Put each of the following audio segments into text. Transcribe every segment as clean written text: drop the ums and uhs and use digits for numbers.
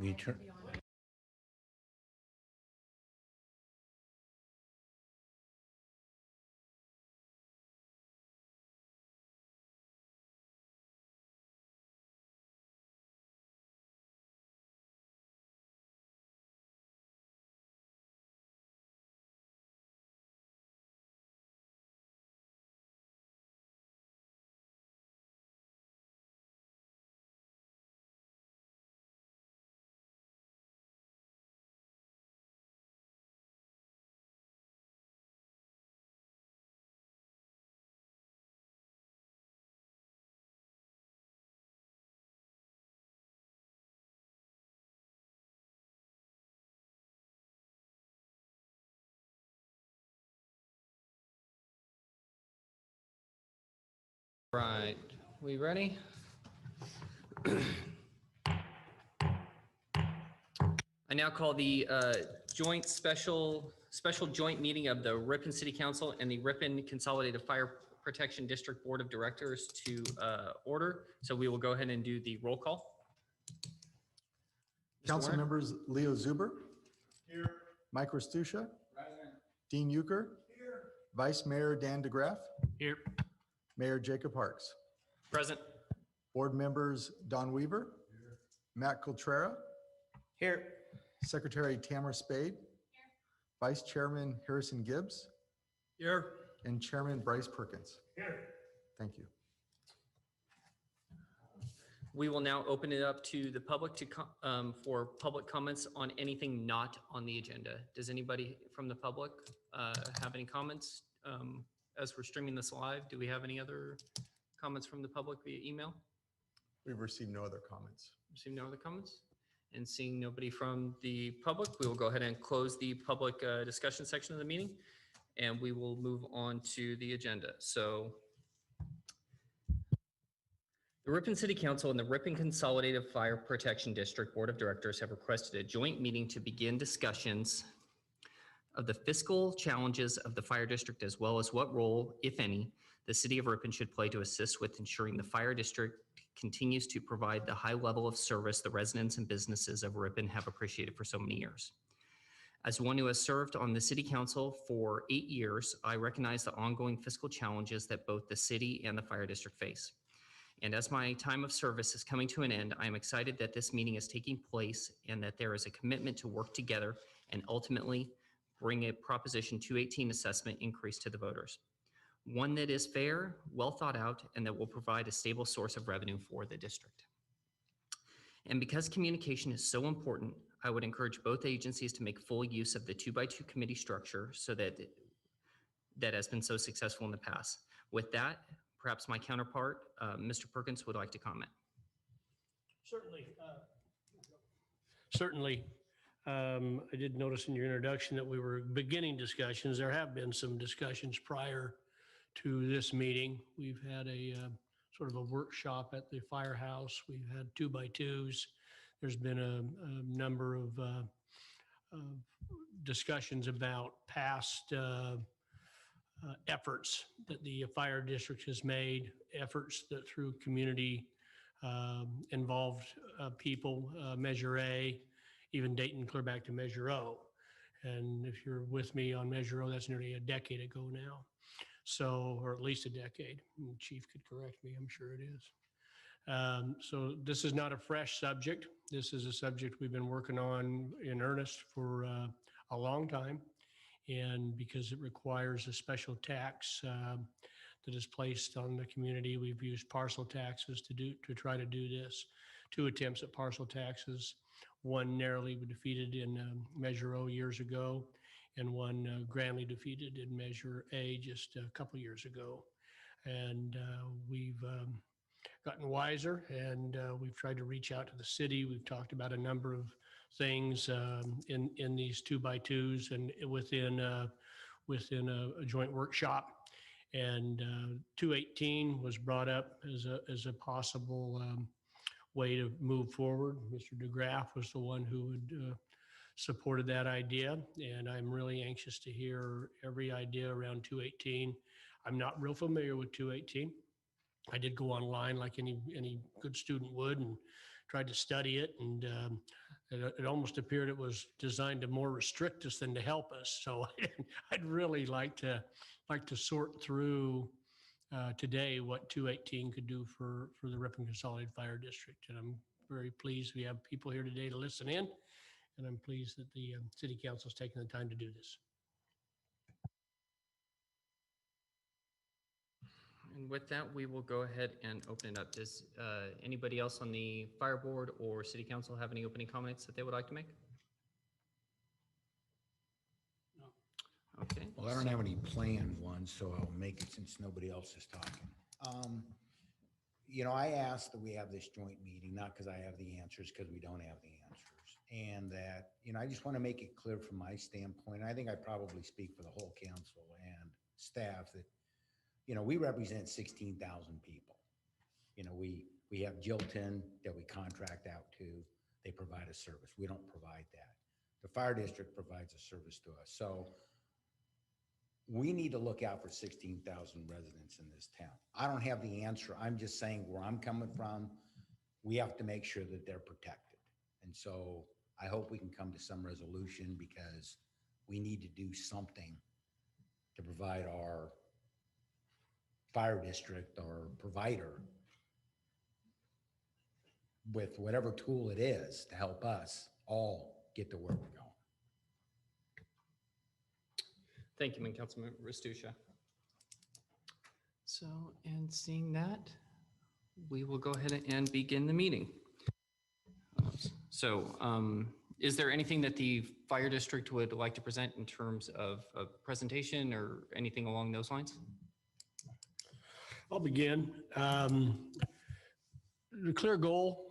We turn. Right, we ready? I now call the special joint meeting of the Ripon City Council and the Ripon Consolidated Fire Protection District Board of Directors to order. So we will go ahead and do the roll call. Council members Leo Zuber. Here. Mike Rastusha. Present. Dean Euchre. Here. Vice Mayor Dan DeGraff. Here. Mayor Jacob Parks. Present. Board members Don Weaver. Here. Matt Coltrera. Here. Secretary Tamara Spade. Here. Vice Chairman Harrison Gibbs. Here. And Chairman Bryce Perkins. Here. Thank you. We will now open it up to the public to for public comments on anything not on the agenda. Does anybody from the public have any comments? As we're streaming this live, do we have any other comments from the public via email? We've received no other comments. Received no other comments? And seeing nobody from the public, we will go ahead and close the public discussion section of the meeting, and we will move on to the agenda. So the Ripon City Council and the Ripon Consolidated Fire Protection District Board of Directors have requested a joint meeting to begin discussions of the fiscal challenges of the fire district, as well as what role, if any, the city of Ripon should play to assist with ensuring the fire district continues to provide the high level of service the residents and businesses of Ripon have appreciated for so many years. As one who has served on the city council for 8 years, I recognize the ongoing fiscal challenges that both the city and the fire district face. And as my time of service is coming to an end, I am excited that this meeting is taking place and that there is a commitment to work together and ultimately bring a Proposition 218 assessment increase to the voters. One that is fair, well thought out, and that will provide a stable source of revenue for the district. And because communication is so important, I would encourage both agencies to make full use of the 2x2 committee structure so that has been so successful in the past. With that, perhaps my counterpart, Mr. Perkins, would like to comment. Certainly. I did notice in your introduction that we were beginning discussions. There have been some discussions prior to this meeting. We've had a sort of a workshop at the firehouse. We've had 2x2s. There's been a number of discussions about past efforts that the fire district has made, efforts that through community involved people, Measure A, even Dayton clear back to Measure O. And if you're with me on Measure O, that's nearly a decade ago now. So, or at least a decade. The chief could correct me, I'm sure it is. So this is not a fresh subject. This is a subject we've been working on in earnest for a long time. And because it requires a special tax that is placed on the community, we've used parcel taxes to try to do this. 2 attempts at parcel taxes, one narrowly defeated in Measure O years ago, and one grandly defeated in Measure A just a couple years ago. And we've gotten wiser, and we've tried to reach out to the city. We've talked about a number of things in these 2x2s and within a joint workshop. And 218 was brought up as a possible way to move forward. Mr. DeGraff was the one who had supported that idea, and I'm really anxious to hear every idea around 218. I'm not real familiar with 218. I did go online like any good student would and tried to study it, and It almost appeared it was designed to more restrict us than to help us. So I'd really like to sort through today what 218 could do for the Ripon Consolidated Fire District. And I'm very pleased we have people here today to listen in. And I'm pleased that the city council is taking the time to do this. And with that, we will go ahead and open it up. Does anybody else on the fire board or city council have any opening comments that they would like to make? No. Okay. Well, I don't have any planned ones, so I'll make it since nobody else is talking. You know, I asked that we have this joint meeting, not because I have the answers, because we don't have the answers. And that, you know, I just want to make it clear from my standpoint, I think I probably speak for the whole council and staff that, you know, we represent 16,000 people. You know, we have Jilton that we contract out to. They provide a service. We don't provide that. The fire district provides a service to us. So we need to look out for 16,000 residents in this town. I don't have the answer. I'm just saying where I'm coming from, we have to make sure that they're protected. And so I hope we can come to some resolution because we need to do something to provide our fire district or provider with whatever tool it is to help us all get to where we're going. Thank you, Councilman Restuccia. So, and seeing that, we will go ahead and begin the meeting. So, is there anything that the fire district would like to present in terms of a presentation or anything along those lines? I'll begin. The clear goal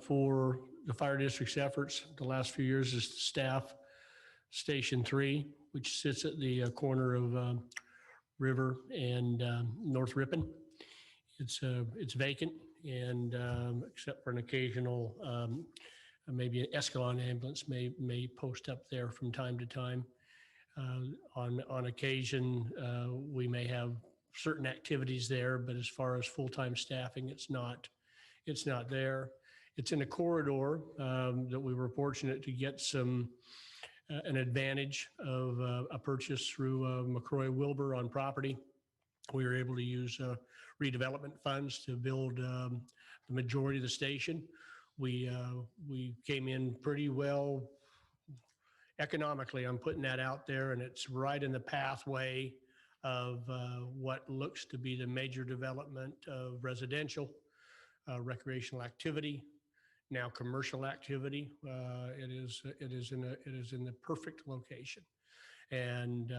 for the fire district's efforts the last few years is to staff Station 3, which sits at the corner of River and North Ripon. It's vacant, and except for an occasional, maybe an Escalon ambulance may post up there from time to time. On occasion, we may have certain activities there, but as far as full-time staffing, it's not there. It's in a corridor that we were fortunate to get an advantage of a purchase through McCroy Wilbur on property. We were able to use redevelopment funds to build the majority of the station. We came in pretty well economically. I'm putting that out there, and it's right in the pathway of what looks to be the major development of residential, recreational activity, now commercial activity. It is in the perfect location, and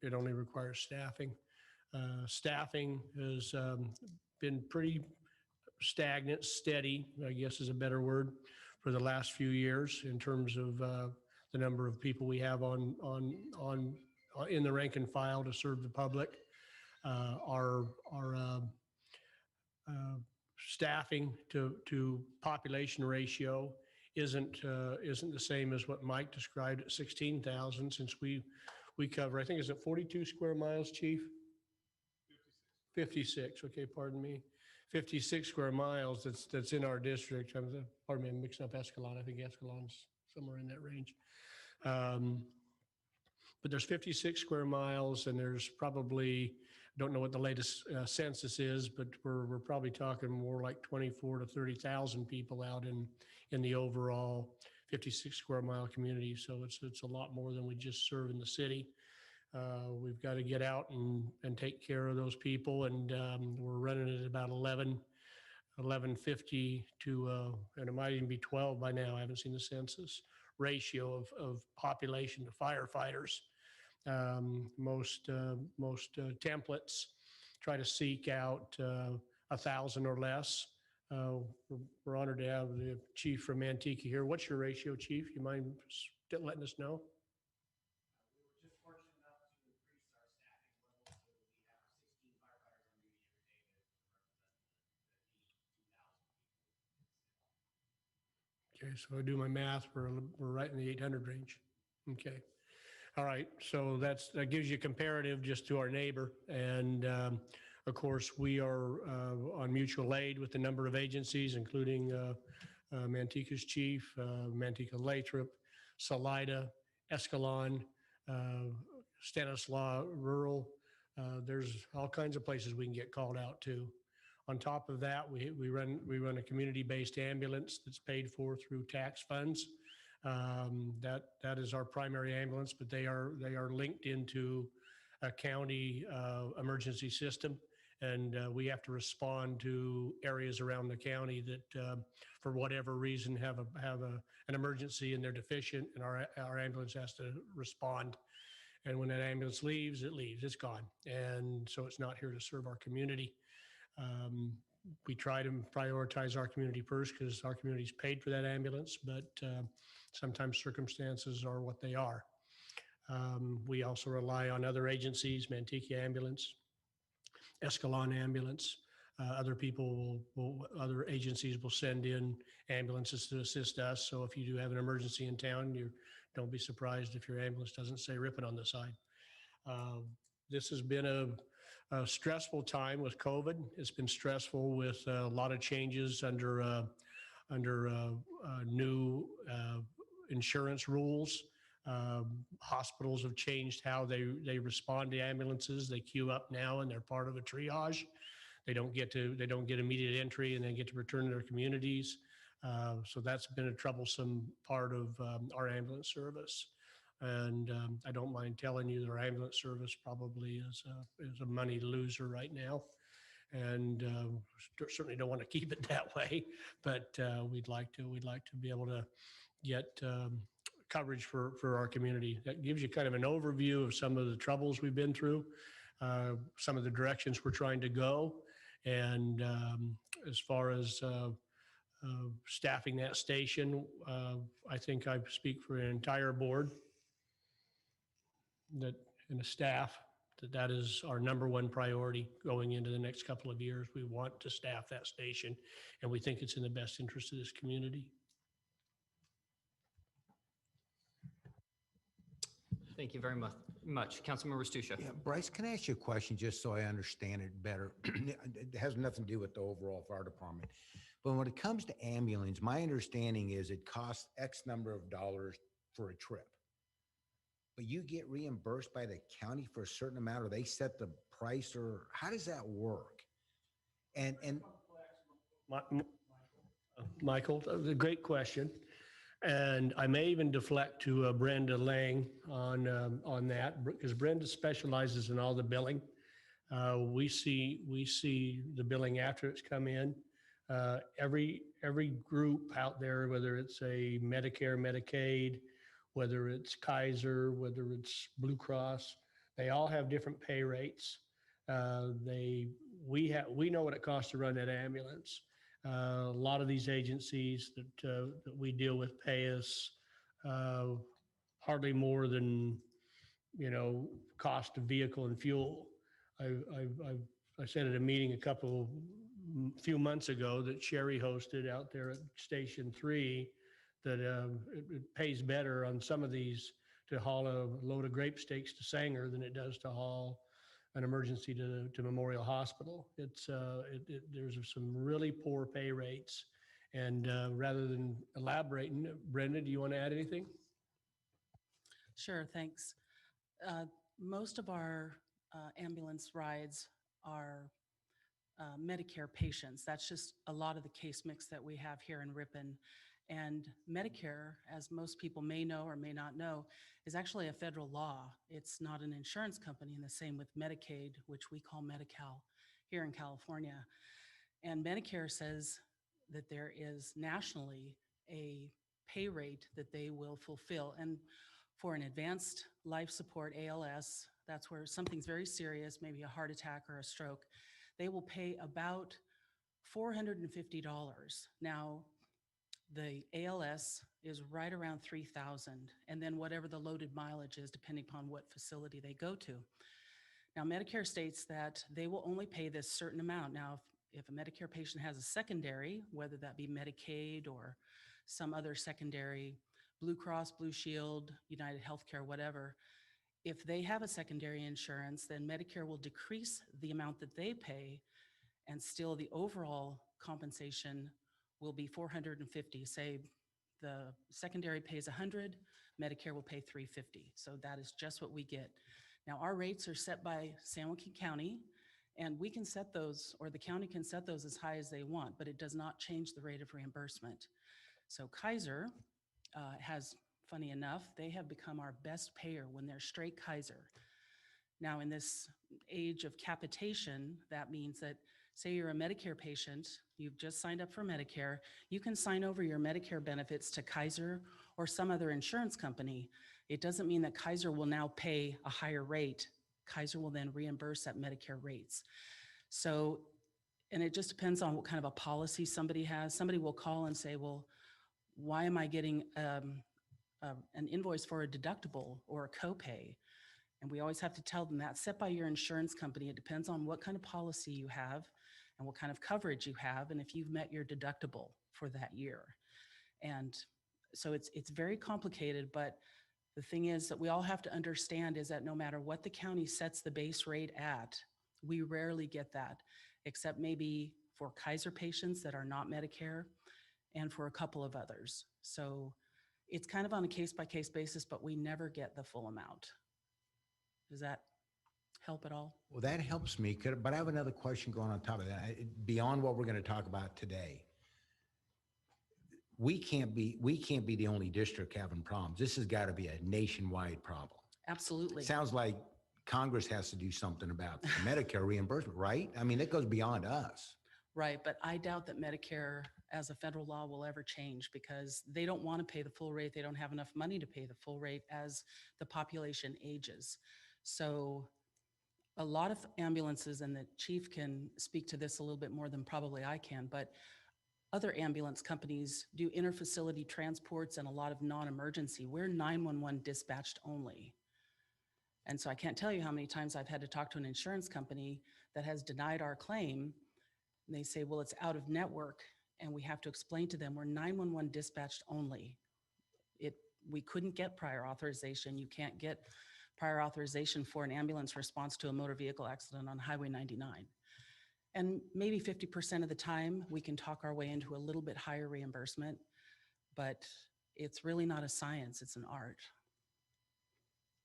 it only requires staffing. Staffing has been pretty stagnant, steady, I guess is a better word, for the last few years in terms of the number of people we have in the rank and file to serve the public. Our staffing to population ratio isn't the same as what Mike described at 16,000, since we cover, I think, is it 42 square miles, Chief? 56. Okay, pardon me. 56 square miles that's in our district. Pardon me, I'm mixing up Escalon. I think Escalon's somewhere in that range. But there's 56 square miles, and there's probably, don't know what the latest census is, but we're probably talking more like 24 to 30,000 people out in the overall 56 square mile community. So it's a lot more than we just serve in the city. We've got to get out and take care of those people, and we're running at about 1150 to, and it might even be 12 by now. I haven't seen the census ratio of population to firefighters. Most templates try to seek out 1,000 or less. We're honored to have the chief from Antigua here. What's your ratio, Chief? You mind letting us know? We were just fortunate enough to increase our staffing level, so we have 16 firefighters on duty every day to represent the 2,000 people. Okay, so I do my math, we're right in the 800 range. Okay. All right, so that gives you a comparative just to our neighbor. And of course, we are on mutual aid with a number of agencies, including Manteca's Chief, Manteca Lathrop, Salida, Escalon, Stanislaus Rural. There's all kinds of places we can get called out to. On top of that, we run a community-based ambulance that's paid for through tax funds. That is our primary ambulance, but they are linked into a county emergency system, and we have to respond to areas around the county that, for whatever reason, have an emergency and they're deficient, and our ambulance has to respond. And when that ambulance leaves, it's gone, and so it's not here to serve our community. We try to prioritize our community first because our community's paid for that ambulance, but sometimes circumstances are what they are. We also rely on other agencies, Manteca Ambulance, Escalon Ambulance. Other other agencies will send in ambulances to assist us. So if you do have an emergency in town, don't be surprised if your ambulance doesn't say Ripon on the side. This has been a stressful time with COVID. It's been stressful with a lot of changes under new insurance rules. Hospitals have changed how they respond to ambulances. They queue up now and they're part of a triage. They don't get immediate entry and then get to return to their communities. So that's been a troublesome part of our ambulance service. And I don't mind telling you that our ambulance service probably is a money loser right now. And certainly don't want to keep it that way, but we'd like to be able to get coverage for our community. That gives you kind of an overview of some of the troubles we've been through, some of the directions we're trying to go. And as far as staffing that station, I think I speak for an entire board and the staff that is our number one priority going into the next couple of years. We want to staff that station, and we think it's in the best interest of this community. Thank you very much. Councilmember Stusha. Yeah, Bryce, can I ask you a question just so I understand it better? It has nothing to do with the overall fire department. But when it comes to ambulance, my understanding is it costs X number of dollars for a trip. But you get reimbursed by the county for a certain amount, or they set the price, or how does that work? And Michael, that was a great question. And I may even deflect to Brenda Lang on that, because Brenda specializes in all the billing. We see the billing after it's come in. Every group out there, whether it's a Medicare, Medicaid, whether it's Kaiser, whether it's Blue Cross, they all have different pay rates. We know what it costs to run that ambulance. A lot of these agencies that we deal with pay us hardly more than, cost of vehicle and fuel. I said at a meeting few months ago that Sherry hosted out there at Station 3 that it pays better on some of these to haul a load of grape steaks to Sanger than it does to haul an emergency to Memorial Hospital. There's some really poor pay rates. And rather than elaborating, Brenda, do you want to add anything? Sure, thanks. Most of our ambulance rides are Medicare patients. That's just a lot of the case mix that we have here in Ripon. And Medicare, as most people may know or may not know, is actually a federal law. It's not an insurance company, and the same with Medicaid, which we call Medi-Cal here in California. And Medicare says that there is nationally a pay rate that they will fulfill. And for an advanced life support, ALS, that's where something's very serious, maybe a heart attack or a stroke, they will pay about $450. Now, the ALS is right around $3,000, and then whatever the loaded mileage is, depending upon what facility they go to. Now, Medicare states that they will only pay this certain amount. Now, if a Medicare patient has a secondary, whether that be Medicaid or some other secondary, Blue Cross, Blue Shield, United Healthcare, whatever, if they have a secondary insurance, then Medicare will decrease the amount that they pay, and still the overall compensation will be 450. Say the secondary pays 100, Medicare will pay 350. So that is just what we get. Now, our rates are set by San Joaquin County, and we can set those, or the county can set those as high as they want, but it does not change the rate of reimbursement. So Kaiser has, funny enough, they have become our best payer when they're straight Kaiser. Now, in this age of capitation, that means that, say you're a Medicare patient, you've just signed up for Medicare, you can sign over your Medicare benefits to Kaiser or some other insurance company. It doesn't mean that Kaiser will now pay a higher rate. Kaiser will then reimburse at Medicare rates. So, and it just depends on what kind of a policy somebody has. Somebody will call and say, well, why am I getting an invoice for a deductible or a copay? And we always have to tell them that's set by your insurance company. It depends on what kind of policy you have and what kind of coverage you have, and if you've met your deductible for that year. And so it's very complicated, but the thing is that we all have to understand is that no matter what the county sets the base rate at, we rarely get that, except maybe for Kaiser patients that are not Medicare and for a couple of others. So it's kind of on a case-by-case basis, but we never get the full amount. Does that help at all? Well, that helps me, but I have another question going on top of that. Beyond what we're going to talk about today, we can't be the only district having problems. This has got to be a nationwide problem. Absolutely. Sounds like Congress has to do something about the Medicare reimbursement, right? I mean, it goes beyond us. Right, but I doubt that Medicare as a federal law will ever change because they don't want to pay the full rate. They don't have enough money to pay the full rate as the population ages. So a lot of ambulances, and the chief can speak to this a little bit more than probably I can, but other ambulance companies do interfacility transports and a lot of non-emergency. We're 911 dispatched only. And so I can't tell you how many times I've had to talk to an insurance company that has denied our claim. And they say, well, it's out of network. And we have to explain to them, we're 911 dispatched only. We couldn't get prior authorization. You can't get prior authorization for an ambulance response to a motor vehicle accident on Highway 99. And maybe 50% of the time we can talk our way into a little bit higher reimbursement, but it's really not a science, it's an art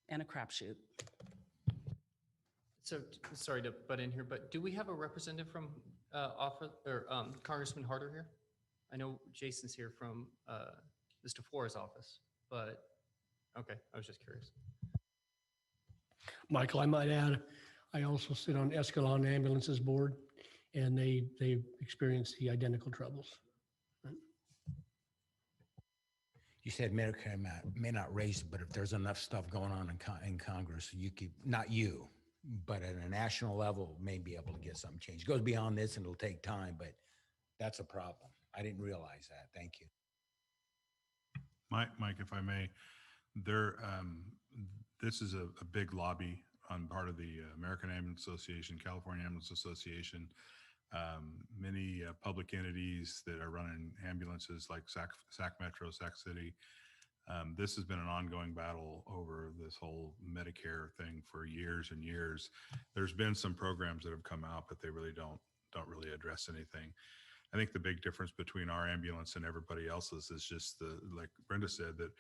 and a crapshoot. So, sorry to butt in here, but do we have a representative from Congressman Harder here? I know Jason's here from Mr. Flores' office, but okay, I was just curious. Michael, I might add, I also sit on Escalon Ambulances Board, and they experience the identical troubles. You said Medicare may not raise it, but if there's enough stuff going on in Congress, you could, not you, but at a national level, may be able to get something changed. It goes beyond this and it'll take time, but that's a problem. I didn't realize that. Thank you. Mike, if I may, this is a big lobby on part of the American Ambulance Association, California Ambulance Association, many public entities that are running ambulances like Sac Metro, Sac City. This has been an ongoing battle over this whole Medicare thing for years and years. There's been some programs that have come out, but they really don't really address anything. I think the big difference between our ambulance and everybody else's is just like Brenda said, that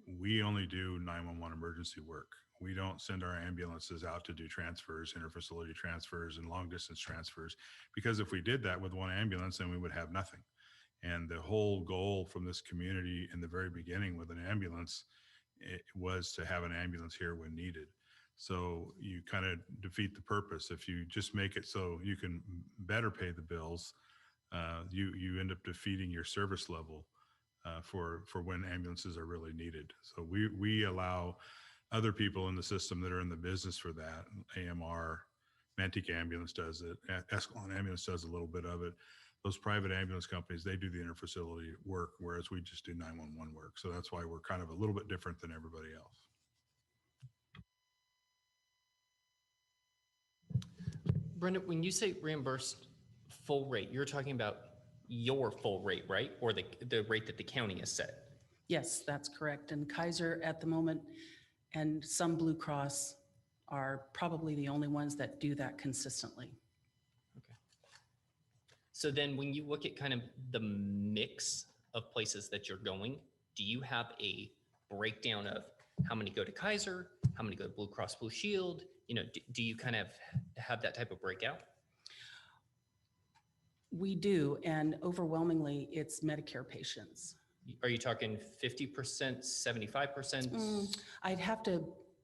we only do 911 emergency work. We don't send our ambulances out to do transfers, interfacility transfers, and long distance transfers, because if we did that with one ambulance, then we would have nothing. And the whole goal from this community in the very beginning with an ambulance, it was to have an ambulance here when needed. So you kind of defeat the purpose. If you just make it so you can better pay the bills, you end up defeating your service level for when ambulances are really needed. So we allow other people in the system that are in the business for that. AMR, Mantic Ambulance does it. Escalon Ambulance does a little bit of it. Those private ambulance companies, they do the interfacility work, whereas we just do 911 work. So that's why we're kind of a little bit different than everybody else. Brenda, when you say reimbursed full rate, you're talking about your full rate, right? Or the rate that the county has set? Yes, that's correct. And Kaiser at the moment and some Blue Cross are probably the only ones that do that consistently. Okay. So then when you look at kind of the mix of places that you're going, do you have a breakdown of how many go to Kaiser, how many go to Blue Cross Blue Shield? You know, do you kind of have that type of breakout? We do, and overwhelmingly, it's Medicare patients. Are you talking 50%, 75%?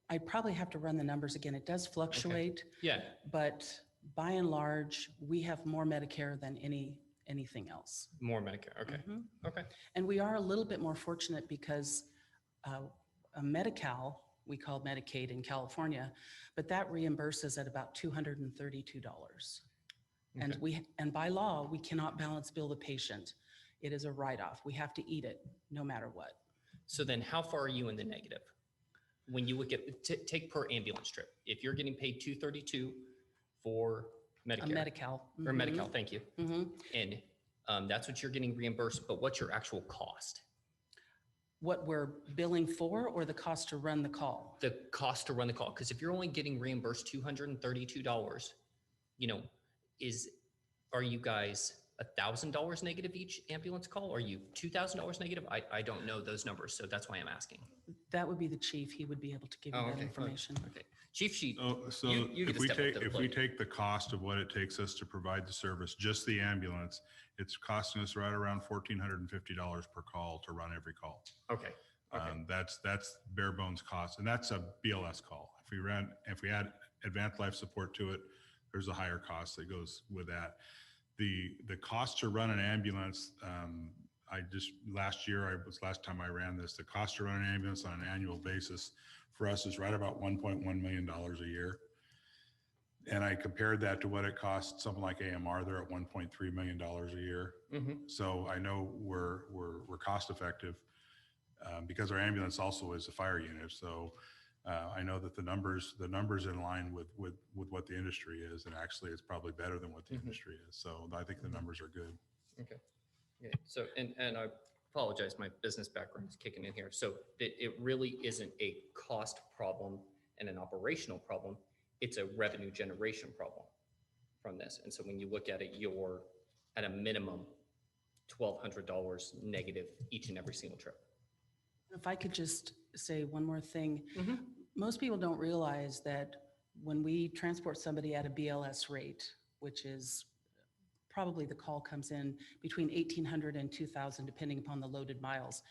I'd probably have to run the numbers again. It does fluctuate, Yeah, but by and large, we have more Medicare than anything else. more Medicare. Okay. Mhm. Okay. And we are a little bit more fortunate because a Medi-Cal, we call Medicaid in California, but that reimburses at about $232. Okay. And by law, we cannot balance bill the patient. It is a write-off. We have to eat it no matter what. So then how far are you in the negative? When you look at, take per ambulance trip, if you're getting paid $232 for A Medicare. Medi-Cal. Or Medi-Cal, thank you. Mhm. And that's what you're getting reimbursed, but what's your actual cost? What we're billing for or the cost to run the call? The cost to run the call, because if you're only getting reimbursed $232, you know, are you guys $1,000 negative each ambulance call? Are you $2,000 negative? I don't know those numbers, so that's why I'm asking. That would be the chief. He would be able to give you that Okay. information. Okay, Chief Sheet. Oh, so You get if to we step up take, to the if we plate. take the cost of what it takes us to provide the service, just the ambulance, it's costing us right around $1,450 per call to run every call. Okay. Okay. That's bare bones cost, and that's a BLS call. If we add advanced life support to it, there's a higher cost that goes with that. The cost to run an ambulance, last time I ran this, the cost to run an ambulance on an annual basis for us is right about $1.1 million a year. And I compared that to what it costs something like AMR, they're at $1.3 million a year. So I know we're cost effective because our ambulance also is a fire unit. So I know that the numbers in line with what the industry is, and actually it's probably better than what the industry is. So I think the numbers are good. Okay. Yeah. So, and I apologize, my business background is kicking in here. So it really isn't a cost problem and an operational problem. It's a revenue generation problem from this. And so when you look at it, you're at a minimum $1,200 negative each and every single trip. If I could just say one more thing. Mm-hmm. Most people don't realize that when we transport somebody at a BLS rate, which is probably the call comes in between 1,800 and 2,000, depending upon the loaded miles.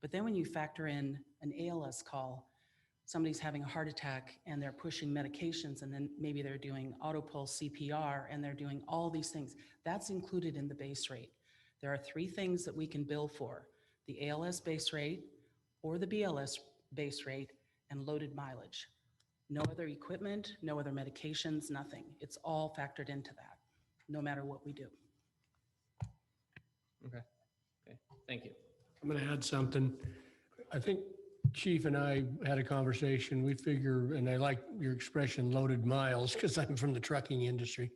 But then when you factor in an ALS call, somebody's having a heart attack and they're pushing medications, and then maybe they're doing auto pulse CPR and they're doing all these things. That's included in the base rate. There are three things that we can bill for: the ALS base rate or the BLS base rate and loaded mileage. No other equipment, no other medications, nothing. It's all factored into that, no matter what we do. Okay. Thank you. I'm going to add something. I think Chief and I had a conversation. We figure, and I like your expression loaded miles because I'm from the trucking industry.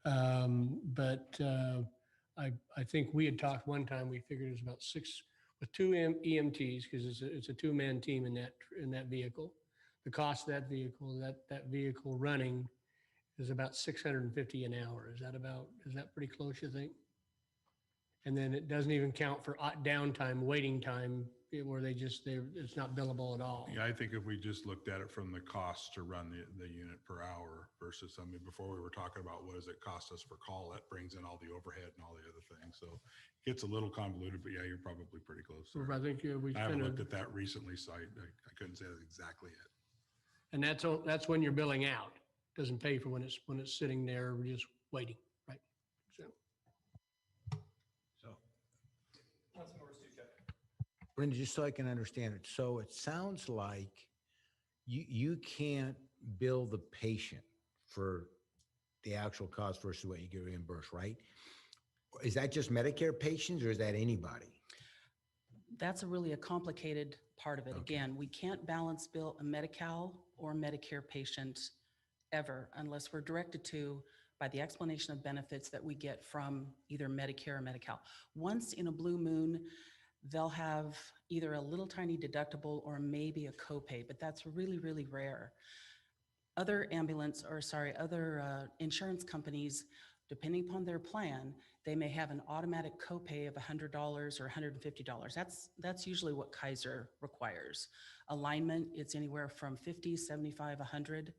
But I think we had talked one time, we figured it was about 6 with 2 EMTs, because it's a 2-man team in that vehicle. The cost of that vehicle running is about $650 an hour. Is that pretty close, you think? And then it doesn't even count for downtime, waiting time, where it's not billable at all. Yeah, I think if we just looked at it from the cost to run the unit per hour versus, before we were talking about what does it cost us per call, that brings in all the overhead and all the other things. So it gets a little convoluted, but yeah, you're probably pretty close there. I think we I haven't kind looked of, at that recently, so I couldn't say that's exactly it. and that's when you're billing out. Doesn't pay for when it's sitting there just waiting, right? So. Brenda, just so I can understand it. So it sounds like you can't bill the patient for the actual cost versus what you get reimbursed, right? Is that just Medicare patients or is that anybody? That's a complicated part of it. Okay. Again, we can't balance bill a Medi-Cal or Medicare patient ever unless we're directed to by the explanation of benefits that we get from either Medicare or Medi-Cal. Once in a blue moon, they'll have either a little tiny deductible or maybe a copay, but that's really, really rare. Other insurance companies, depending upon their plan, they may have an automatic copay of $100 or $150. That's usually what Kaiser requires. Alignment, it's anywhere from 50, 75, 100,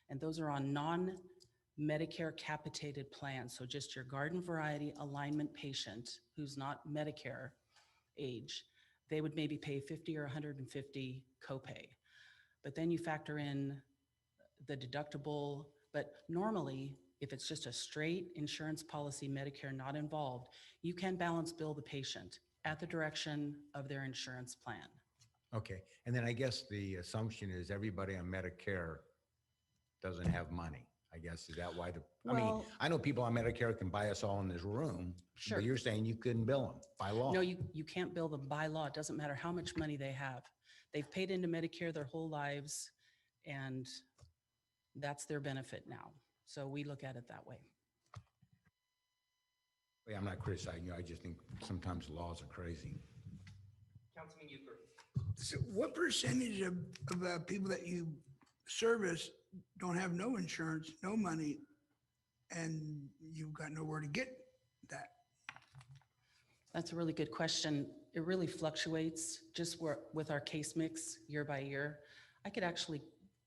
and those are on non-Medicare capitated plans. So just your garden variety alignment patient who's not Medicare age, they would maybe pay 50 or 150 copay. But then you factor in the deductible, but normally, if it's just a straight insurance policy, Medicare not involved, you can balance bill the patient at the direction of their insurance plan. Okay, and then I guess the assumption is everybody on Medicare doesn't have money. I guess, is that why I mean, Well- I know people on Medicare can buy us all in this room, Sure. but you're saying you couldn't bill them by law. No, you can't bill them by law. It doesn't matter how much money they have. They've paid into Medicare their whole lives, and that's their benefit now. So we look at it that way. Yeah, I'm not criticizing you. I just think sometimes laws are crazy. Councilman Euchre. So what percentage of people that you service don't have no insurance, no money, and you've got nowhere to get that? That's a really good question. It really fluctuates just with our case mix year by year. I could actually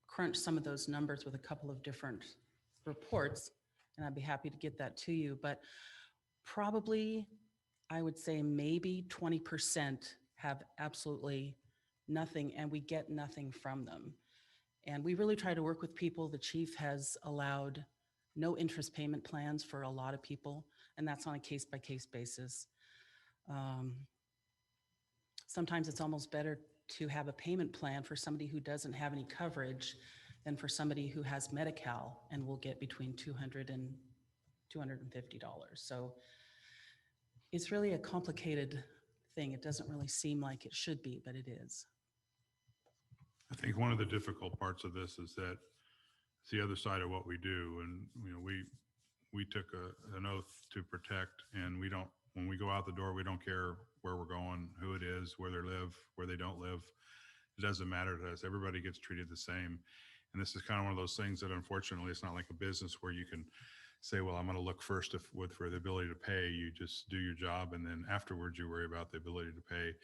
crunch some of those numbers with a couple of different reports, and I'd be happy to get that to you. But probably, I would say maybe 20% have absolutely nothing, and we get nothing from them. And we really try to work with people. The chief has allowed no interest payment plans for a lot of people, and that's on a case-by-case basis. Sometimes it's almost better to have a payment plan for somebody who doesn't have any coverage than for somebody who has Medi-Cal and will get between $200 and $250. So it's really a complicated thing. It doesn't really seem like it should be, but it is. I think one of the difficult parts of this is that it's the other side of what we do. And, you know, we took an oath to protect, and we don't, when we go out the door, we don't care where we're going, who it is, where they live, where they don't live. It doesn't matter to us. Everybody gets treated the same. And this is kind of one of those things that, unfortunately, it's not like a business where you can say, well, I'm going to look first for the ability to pay. You just do your job, and then afterwards you worry about the ability to pay.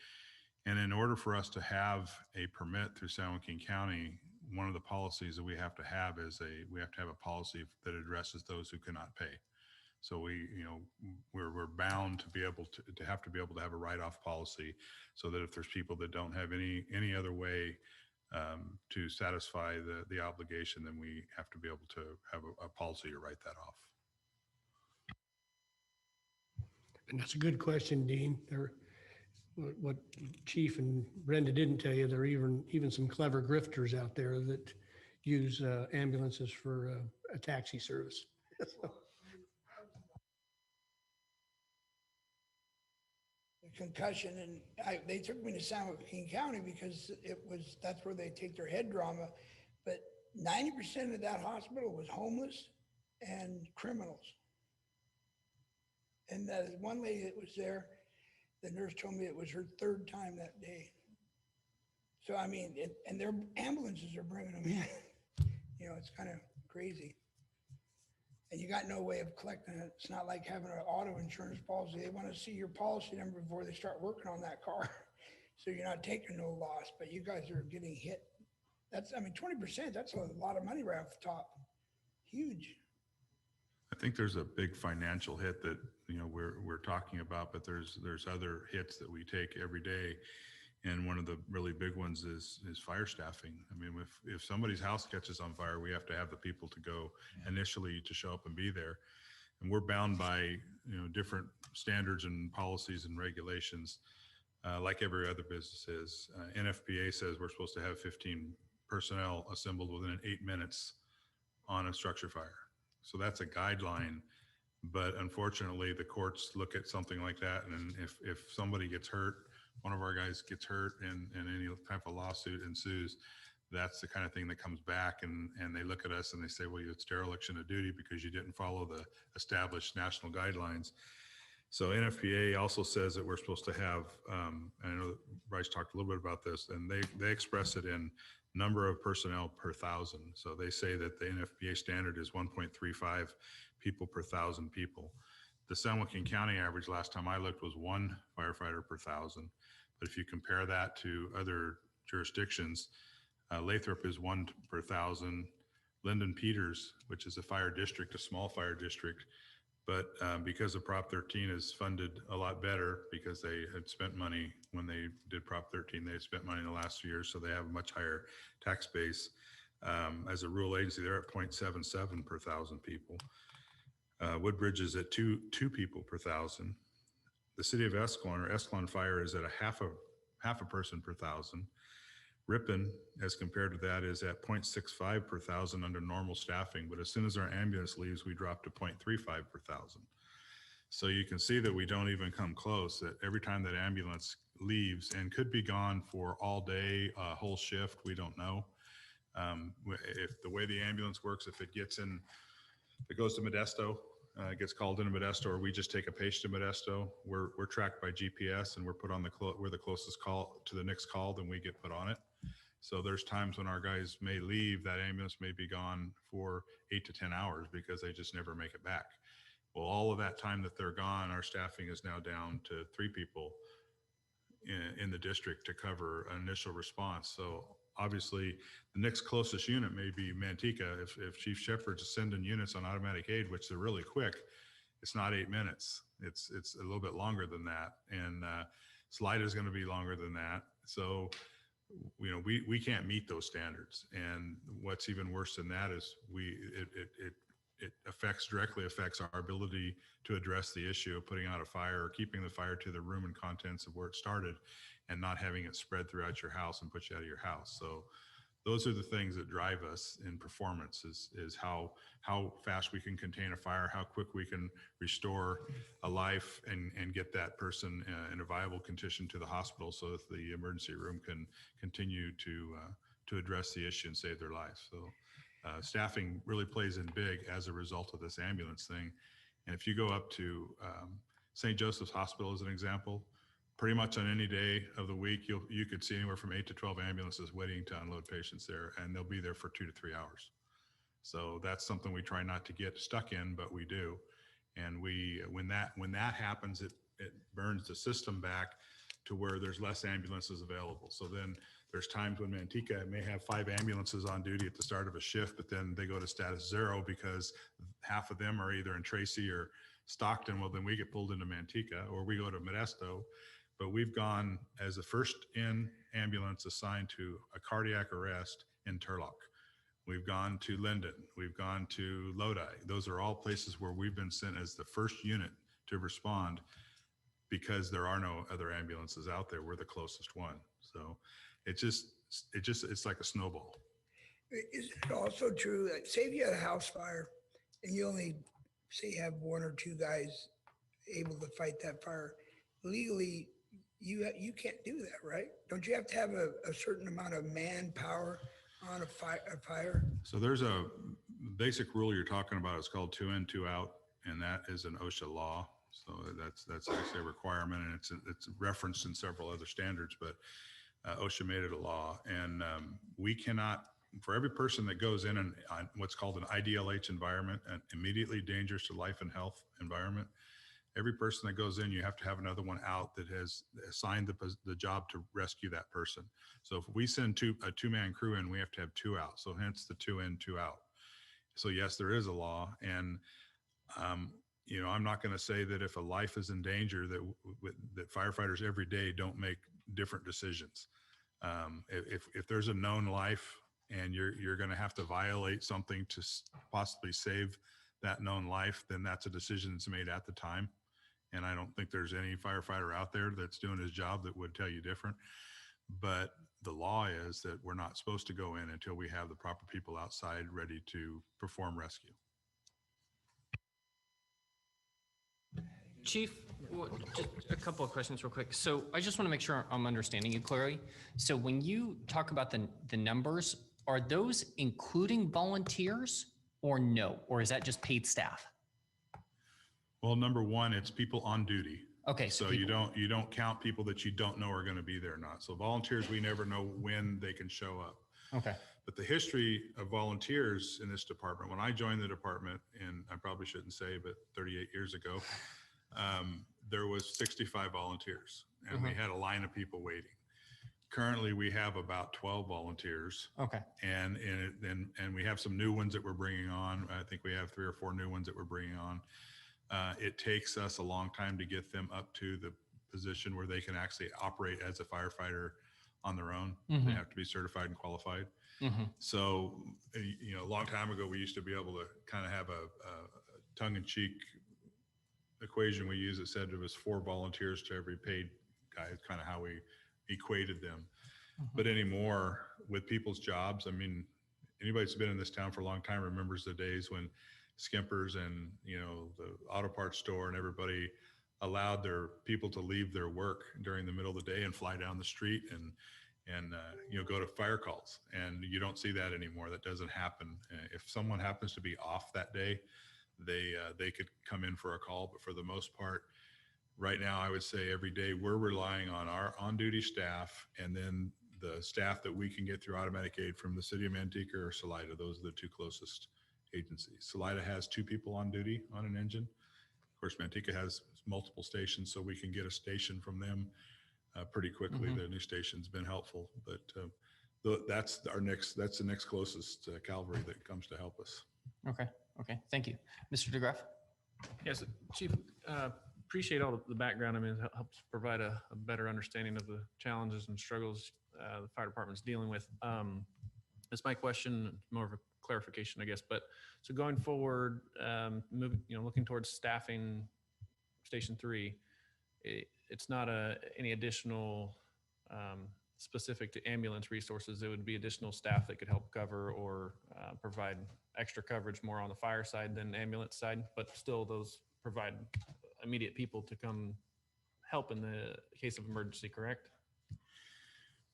And in order for us to have a permit through San Joaquin County, one of the policies that we have to have is we have to have a policy that addresses those who cannot pay. So we're bound to be able to have a write-off policy, so that if there's people that don't have any other way to satisfy the obligation, then we have to be able to have a policy to write that off. And that's a good question, Dean. What Chief and Brenda didn't tell you, there are even some clever grifters out there that use ambulances for a taxi service. Concussion, and they took me to San Joaquin County because that's where they take their head trauma. But 90% of that hospital was homeless and criminals. And that one lady that was there, the nurse told me it was her third time that day. So, I mean, and their ambulances are bringing them in. You know, it's kind of crazy. And you got no way of collecting it. It's not like having an auto insurance policy. They want to see your policy number before they start working on that car. So you're not taking no loss, but you guys are getting hit. That's, I mean, 20%, that's a lot of money right off the top. Huge. I think there's a big financial hit that, you know, we're talking about, but there's other hits that we take every day. And one of the really big ones is fire staffing. I mean, if somebody's house catches on fire, we have to have the people to go initially to show up and be there. And we're bound by, you know, different standards and policies and regulations, like every other business is. NFPA says we're supposed to have 15 personnel assembled within 8 minutes on a structure fire. So that's a guideline. But unfortunately, the courts look at something like that, and if somebody gets hurt, one of our guys gets hurt and any type of lawsuit ensues, that's the kind of thing that comes back, and they look at us and they say, well, it's dereliction of duty because you didn't follow the established national guidelines. So NFPA also says that we're supposed to have, and I know that Bryce talked a little bit about this, and they express it in number of personnel per 1,000. So they say that the NFPA standard is 1.35 people per 1,000 people. The San Joaquin County average last time I looked was 1 firefighter per 1,000. But if you compare that to other jurisdictions, Lathrop is 1 per 1,000. Linden Peters, which is a fire district, a small fire district, but because of Prop 13 is funded a lot better because they had spent money when they did Prop 13, they had spent money in the last few years, so they have a much higher tax base. As a rural agency, they're at 0.77 per 1,000 people. Woodbridge is at two people per 1,000. The city of Escalon, or Escalon Fire, is at half a person per 1,000. Ripon, as compared to that, is at 0.65 per 1,000 under normal staffing, but as soon as our ambulance leaves, we drop to 0.35 per 1,000. So you can see that we don't even come close, that every time that ambulance leaves, and could be gone for all day, a whole shift, we don't know. If the way the ambulance works, if it gets in, if it goes to Modesto, gets called into Modesto, or we just take a patient to Modesto, we're tracked by GPS and we're put on we're the closest call to the next call, then we get put on it. So there's times when our guys may leave, that ambulance may be gone for 8 to 10 hours because they just never make it back. Well, all of that time that they're gone, our staffing is now down to 3 people in the district to cover an initial response. So obviously the next closest unit may be Manteca. If Chief Shepherd's sending units on automatic aid, which they're really quick, it's not 8 minutes. It's a little bit longer than that. And Slida is going to be longer than that. So we can't meet those standards. And what's even worse than that is it directly affects our ability to address the issue of putting out a fire or keeping the fire to the room and contents of where it started and not having it spread throughout your house and put you out of your house. So those are the things that drive us in performance is how fast we can contain a fire, how quick we can restore a life and get that person in a viable condition to the hospital so that the emergency room can continue to address the issue and save their life. So staffing really plays in big as a result of this ambulance thing. And if you go up to St. Joseph's Hospital as an example, pretty much on any day of the week, you could see anywhere from 8 to 12 ambulances waiting to unload patients there, and they'll be there for 2 to 3 hours. So that's something we try not to get stuck in, but we do. And when that happens, it burns the system back to where there's less ambulances available. So then there's times when Manteca may have 5 ambulances on duty at the start of a shift, but then they go to status 0 because half of them are either in Tracy or Stockton. Well, then we get pulled into Manteca, or we go to Modesto. But we've gone as a first in ambulance assigned to a cardiac arrest in Turlock. We've gone to Linden. We've gone to Lodi. Those are all places where we've been sent as the first unit to respond because there are no other ambulances out there. We're the closest one. So it's like a snowball. Is it also true that say if you had a house fire and you only say have 1 or 2 guys able to fight that fire, legally you can't do that, right? Don't you have to have a certain amount of manpower on a fire? So there's a basic rule you're talking about. It's called 2 in, 2 out, and that is an OSHA law. So that's actually a requirement, and it's referenced in several other standards, but OSHA made it a law. And we cannot, for every person that goes in on what's called an IDLH environment, an immediately dangerous to life and health environment, every person that goes in, you have to have another one out that has assigned the job to rescue that person. So if we send a 2-man crew in, we have to have 2 out. So hence the 2 in, 2 out. So yes, there is a law. And, I'm not going to say that if a life is in danger that firefighters every day don't make different decisions. If there's a known life and you're going to have to violate something to possibly save that known life, then that's a decision that's made at the time. And I don't think there's any firefighter out there that's doing his job that would tell you different. But the law is that we're not supposed to go in until we have the proper people outside ready to perform rescue. Chief, just a couple of questions real quick. So I just want to make sure I'm understanding you clearly. So when you talk about the numbers, are those including volunteers or no? Or is that just paid staff? Well, number one, it's people on duty. Okay. So you don't count people that you don't know are going to be there or not. So volunteers, we never know when they can show up. Okay. But the history of volunteers in this department, when I joined the department, and I probably shouldn't say, but 38 years ago, there was 65 volunteers, and we had a line of people waiting. Currently, we have about 12 volunteers. Okay. And we have some new ones that we're bringing on. I think we have 3 or 4 new ones that we're bringing on. It takes us a long time to get them up to the position where they can actually operate as a firefighter on their own. They have to be certified and qualified. So, a long time ago, we used to be able to kind of have a tongue-in-cheek equation we use that said it was 4 volunteers to every paid guy. It's kind of how we equated them. But anymore, with people's jobs, I mean, anybody that's been in this town for a long time remembers the days when Skimpers and, the auto parts store and everybody allowed their people to leave their work during the middle of the day and fly down the street and go to fire calls. And you don't see that anymore. That doesn't happen. If someone happens to be off that day, they could come in for a call. But for the most part, right now, I would say every day we're relying on our on-duty staff and then the staff that we can get through automatic aid from the city of Manteca or Salida. Those are the 2 closest agencies. Salida has 2 people on duty on an engine. Of course, Manteca has multiple stations, so we can get a station from them pretty quickly. The new station's been helpful, but that's the next closest cavalry that comes to help us. Okay. Thank you. Mr. DeGraff? Yes, Chief, appreciate all the background. I mean, it helps provide a better understanding of the challenges and struggles the fire department's dealing with. That's my question, more of a clarification, I guess. But so going forward, looking towards staffing Station 3, it's not any additional specific to ambulance resources. It would be additional staff that could help cover or provide extra coverage more on the fire side than ambulance side, but still those provide immediate people to come help in the case of emergency, correct?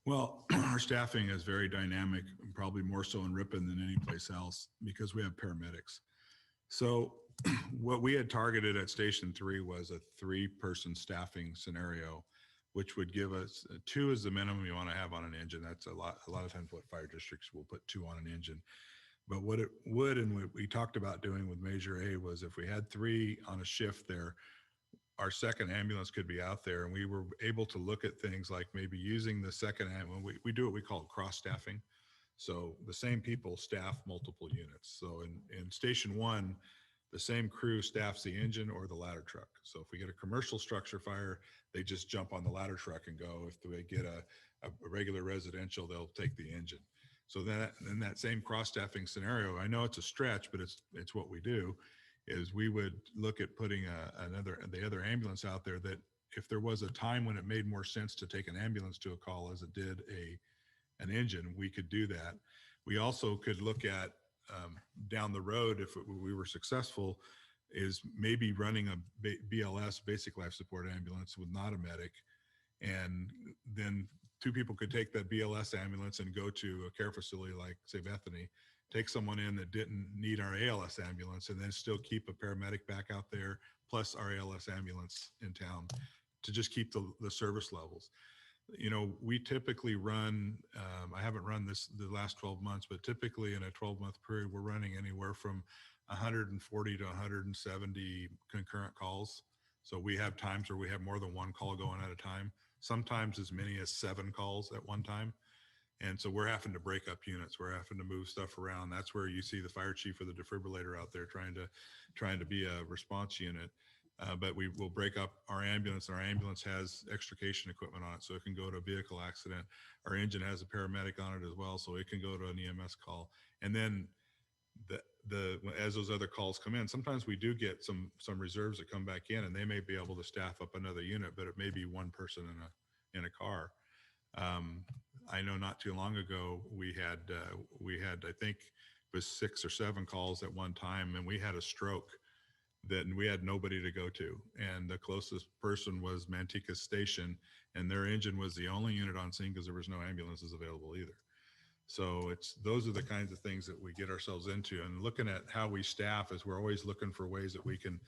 Well, our staffing is very dynamic, probably more so in Ripon than any place else because we have paramedics. So what we had targeted at Station 3 was a 3-person staffing scenario, which would give us 2 is the minimum you want to have on an engine. That's a lot of times what fire districts will put 2 on an engine. But what it would, and what we talked about doing with Measure A was if we had 3 on a shift there, our second ambulance could be out there, and we were able to look at things like maybe using the second ambulance. We do what we call cross staffing. So the same people staff multiple units. So in Station 1, the same crew staffs the engine or the ladder truck. So if we get a commercial structure fire, they just jump on the ladder truck and go. If they get a regular residential, they'll take the engine. So that in that same cross-staffing scenario, I know it's a stretch, but it's what we do, is we would look at putting the other ambulance out there that if there was a time when it made more sense to take an ambulance to a call as it did an engine, we could do that. We also could look at down the road, if we were successful, is maybe running a BLS, basic life support ambulance, with not a medic, and then 2 people could take that BLS ambulance and go to a care facility like, say, Bethany, take someone in that didn't need our ALS ambulance, and then still keep a paramedic back out there, plus our ALS ambulance in town, to just keep the service levels. We typically run, I haven't run this the last 12 months, but typically in a 12-month period, we're running anywhere from 140 to 170 concurrent calls. So we have times where we have more than 1 call going at a time, sometimes as many as 7 calls at one time. And so we're having to break up units. We're having to move stuff around. That's where you see the fire chief or the defibrillator out there trying to be a response unit. But we will break up our ambulance, and our ambulance has extrication equipment on it, so it can go to a vehicle accident. Our engine has a paramedic on it as well, so it can go to an EMS call. And then as those other calls come in, sometimes we do get some reserves that come back in, and they may be able to staff up another unit, but it may be 1 person in a car. I know not too long ago we had I think it was 6 or 7 calls at one time, and we had a stroke that we had nobody to go to, and the closest person was Manteca Station, and their engine was the only unit on scene because there was no ambulances available either. So those are the kinds of things that we get ourselves into, and looking at how we staff is we're always looking for ways that we can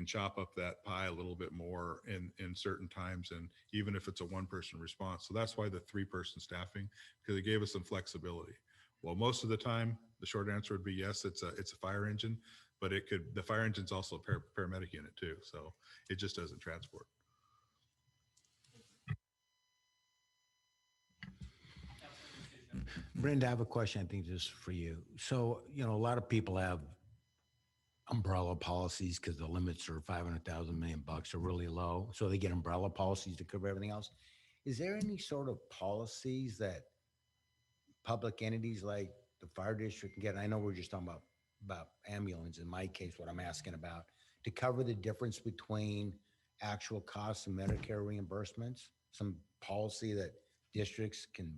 chop up that pie a little bit more in certain times, and even if it's a 1-person response. So that's why the 3-person staffing, because it gave us some flexibility. Well, most of the time, the short answer would be yes, it's a fire engine, but the fire engine's also a paramedic unit too. So it just doesn't transport. Brenda, I have a question. I think this is for you. So, a lot of people have umbrella policies because the limits are 500,000 million bucks are really low. So they get umbrella policies to cover everything else. Is there any sort of policies that public entities like the fire district can get? And I know we're just talking about ambulance in my case, what I'm asking about, to cover the difference between actual costs and Medicare reimbursements, some policy that districts can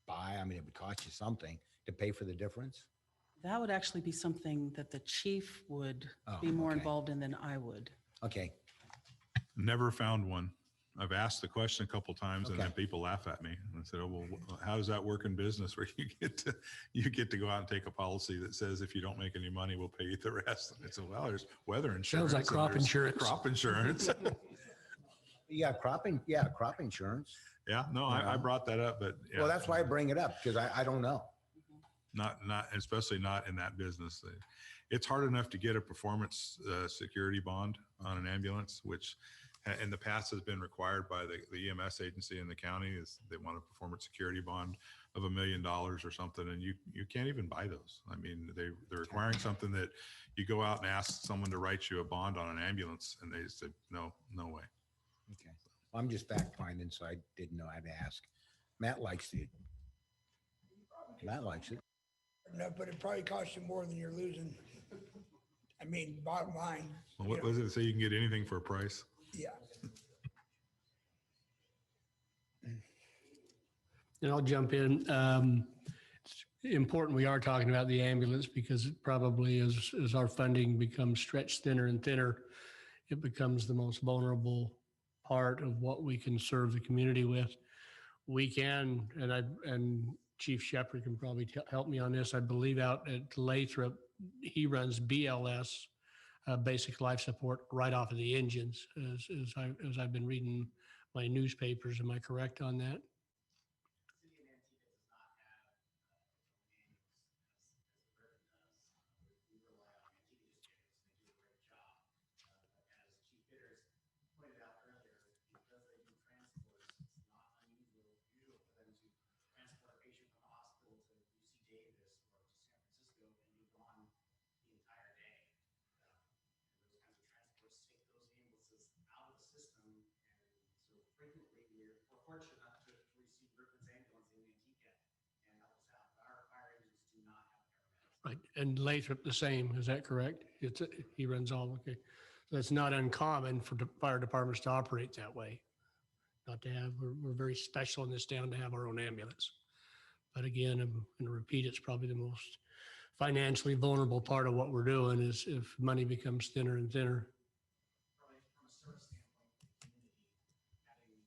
buy. I mean, it would cost you something to pay for the difference. That would actually be something that the chief would Oh, be more okay. involved in than I would. Okay. Never found one. I've asked the question a couple times and Okay. then people laugh at me. And I said, oh, well, how does that work in business where you get to go out and take a policy that says if you don't make any money, we'll pay you the rest? And I said, well, there's weather insurance. Sounds like and crop there's insurance. Crop insurance. Yeah, crop insurance. Yeah, no, I brought that up, but yeah. Well, that's why I bring it up, because I don't know. Not, especially not in that business. It's hard enough to get a performance security bond on an ambulance, which in the past has been required by the EMS agency in the county. Is they want a performance security bond of $1 million or something, and you can't even buy those. I mean, they're requiring something that you go out and ask someone to write you a bond on an ambulance, and they said no way. Okay. Well, I'm just fact finding, so I didn't know. I'd ask. Matt likes it. Matt likes it. No, but it probably costs you more than you're losing. I mean, bottom line. Well, what does it say? You can get anything for a price. Yeah. And I'll jump in. It's important we are talking about the ambulance because it probably as our funding becomes stretched thinner and thinner, it becomes the most vulnerable part of what we can serve the community with. We can, and Chief Shepherd can probably help me on this. I believe out at Lathrop, he runs BLS, basic life support, right off of the engines, as I've been reading my newspapers. Am I correct on that? Fortunate enough to receive Ripon's ambulance in Antigua and help us out. Our fire engines do not have paramedics. Right, and Lathrop the same, is that correct? He runs all, okay. So that's not uncommon for fire departments to operate that way. Not to have, we're very special in this town to have our own ambulance. But again, I'm going to repeat, it's probably the most financially vulnerable part of what we're doing is if money becomes thinner and thinner. From a service standpoint, the community, having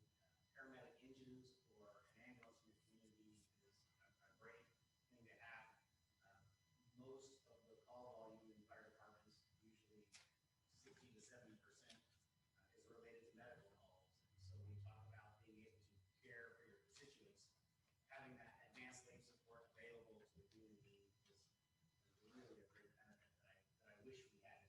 paramedic engines or an ambulance in the community is a great thing to have. Most of the call volume in fire departments, usually 60 to 70%, is related to medical calls. So when you talk about being able to care for your constituents, having that advanced life support available to the community is really a great benefit that I wish we had.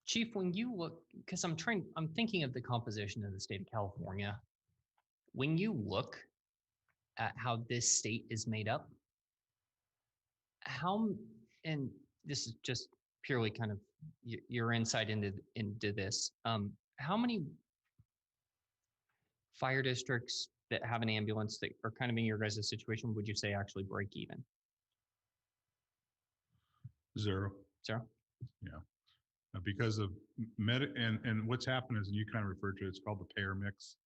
Chief, when you look, because I'm thinking of the composition of the state of California. When you look at how this state is made up, and this is just purely kind of your insight into this, how many fire districts that have an ambulance that are kind of in your guys' situation would you say actually break even? Zero. Zero? Yeah. Because of and what's happened is, and you kind of referred to it, it's called the payer mix.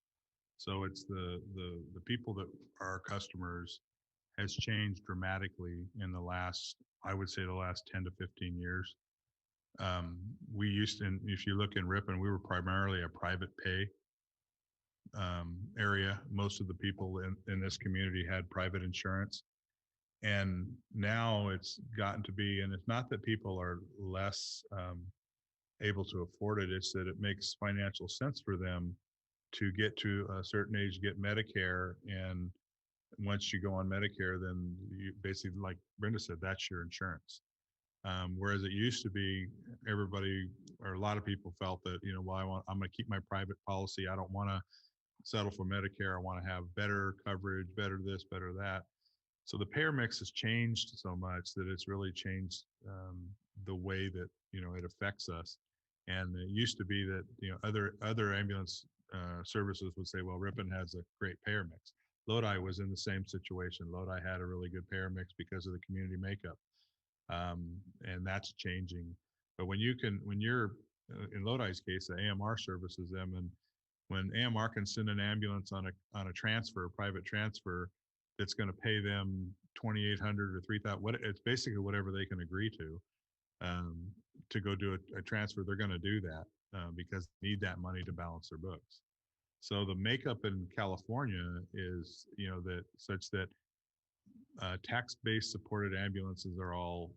So it's the people that are our customers has changed dramatically in the last, I would say the last 10 to 15 years. We used to, if you look in Ripon, we were primarily a private pay area. Most of the people in this community had private insurance. And now it's gotten to be, and it's not that people are less able to afford it, it's that it makes financial sense for them to get to a certain age, get Medicare, and once you go on Medicare, then you basically, like Brenda said, that's your insurance. Whereas it used to be, everybody or a lot of people felt that, you know, well, I'm going to keep my private policy. I don't want to settle for Medicare. I want to have better coverage, better this, better that. So the payer mix has changed so much that it's really changed the way that, you know, it affects us. And it used to be that, you know, other ambulance services would say, well, Ripon has a great payer mix. Lodi was in the same situation. Lodi had a really good payer mix because of the community makeup. And that's changing. But when you're in Lodi's case, the AMR services them, and when AMR can send an ambulance on a transfer, a private transfer, that's going to pay them $2,800 or $3,000. It's basically whatever they can agree to go do a transfer. They're going to do that because they need that money to balance their books. So the makeup in California is, you know, that such that tax-based supported ambulances are all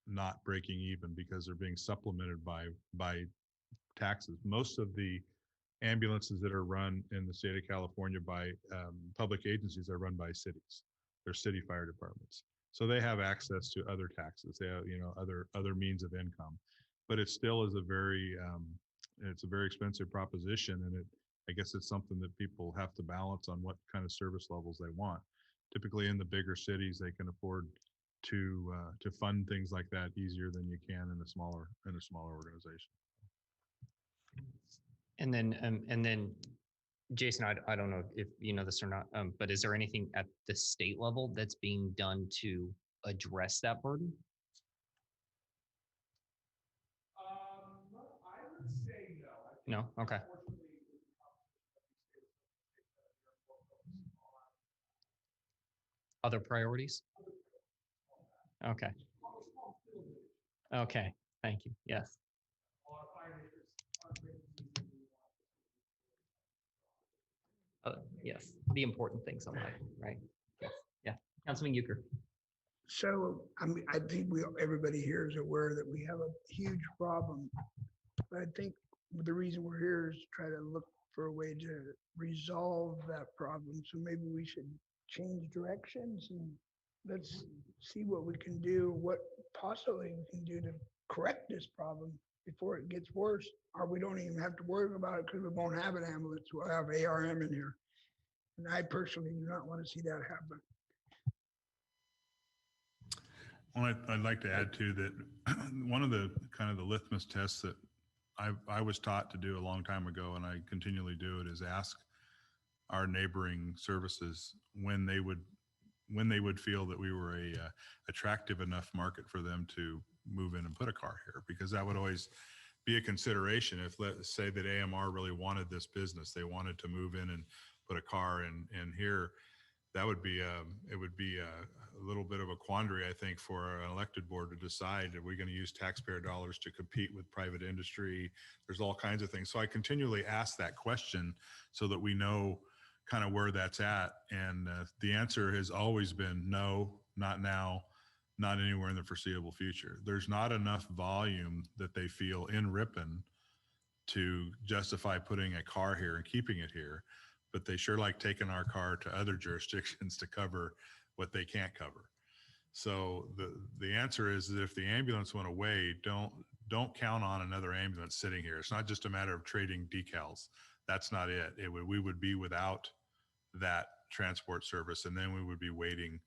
not breaking even because they're being supplemented by taxes. Most of the ambulances that are run in the state of California by public agencies are run by cities. They're city fire departments. So they have access to other taxes. They have, you know, other means of income, but it still is it's a very expensive proposition. And I guess it's something that people have to balance on what kind of service levels they want. Typically in the bigger cities, they can afford to fund things like that easier than you can in a smaller organization. And then, Jason, I don't know if you know this or not, but is there anything at the state level that's being done to address that burden? I would say no. No? Okay. Other priorities? Okay. Okay. Thank you. Yes. Yes. The important things in life, right? Yes. Yeah. Councilman Euchre. So, I mean, I think everybody here is aware that we have a huge problem. But I think the reason we're here is to try to look for a way to resolve that problem. So maybe we should change directions and let's see what we can do, what possibly we can do to correct this problem before it gets worse. Or we don't even have to worry about it because we won't have an ambulance. We'll have ARM in here. And I personally do not want to see that happen. Well, I'd like to add too that one of the kind of the litmus tests that I was taught to do a long time ago, and I continually do it, is ask our neighboring services when they would feel that we were a attractive enough market for them to move in and put a car here, because that would always be a consideration. If, let's say that AMR really wanted this business, they wanted to move in and put a car in here, that would be it would be a little bit of a quandary, I think, for an elected board to decide, are we going to use taxpayer dollars to compete with private industry? There's all kinds of things. So I continually ask that question so that we know kind of where that's at. And the answer has always been no, not now, not anywhere in the foreseeable future. There's not enough volume that they feel in Ripon to justify putting a car here and keeping it here, but they sure like taking our car to other jurisdictions to cover what they can't cover. So the answer is that if the ambulance went away, don't count on another ambulance sitting here. It's not just a matter of trading decals. That's not it. We would be without that transport service, and then we would be waiting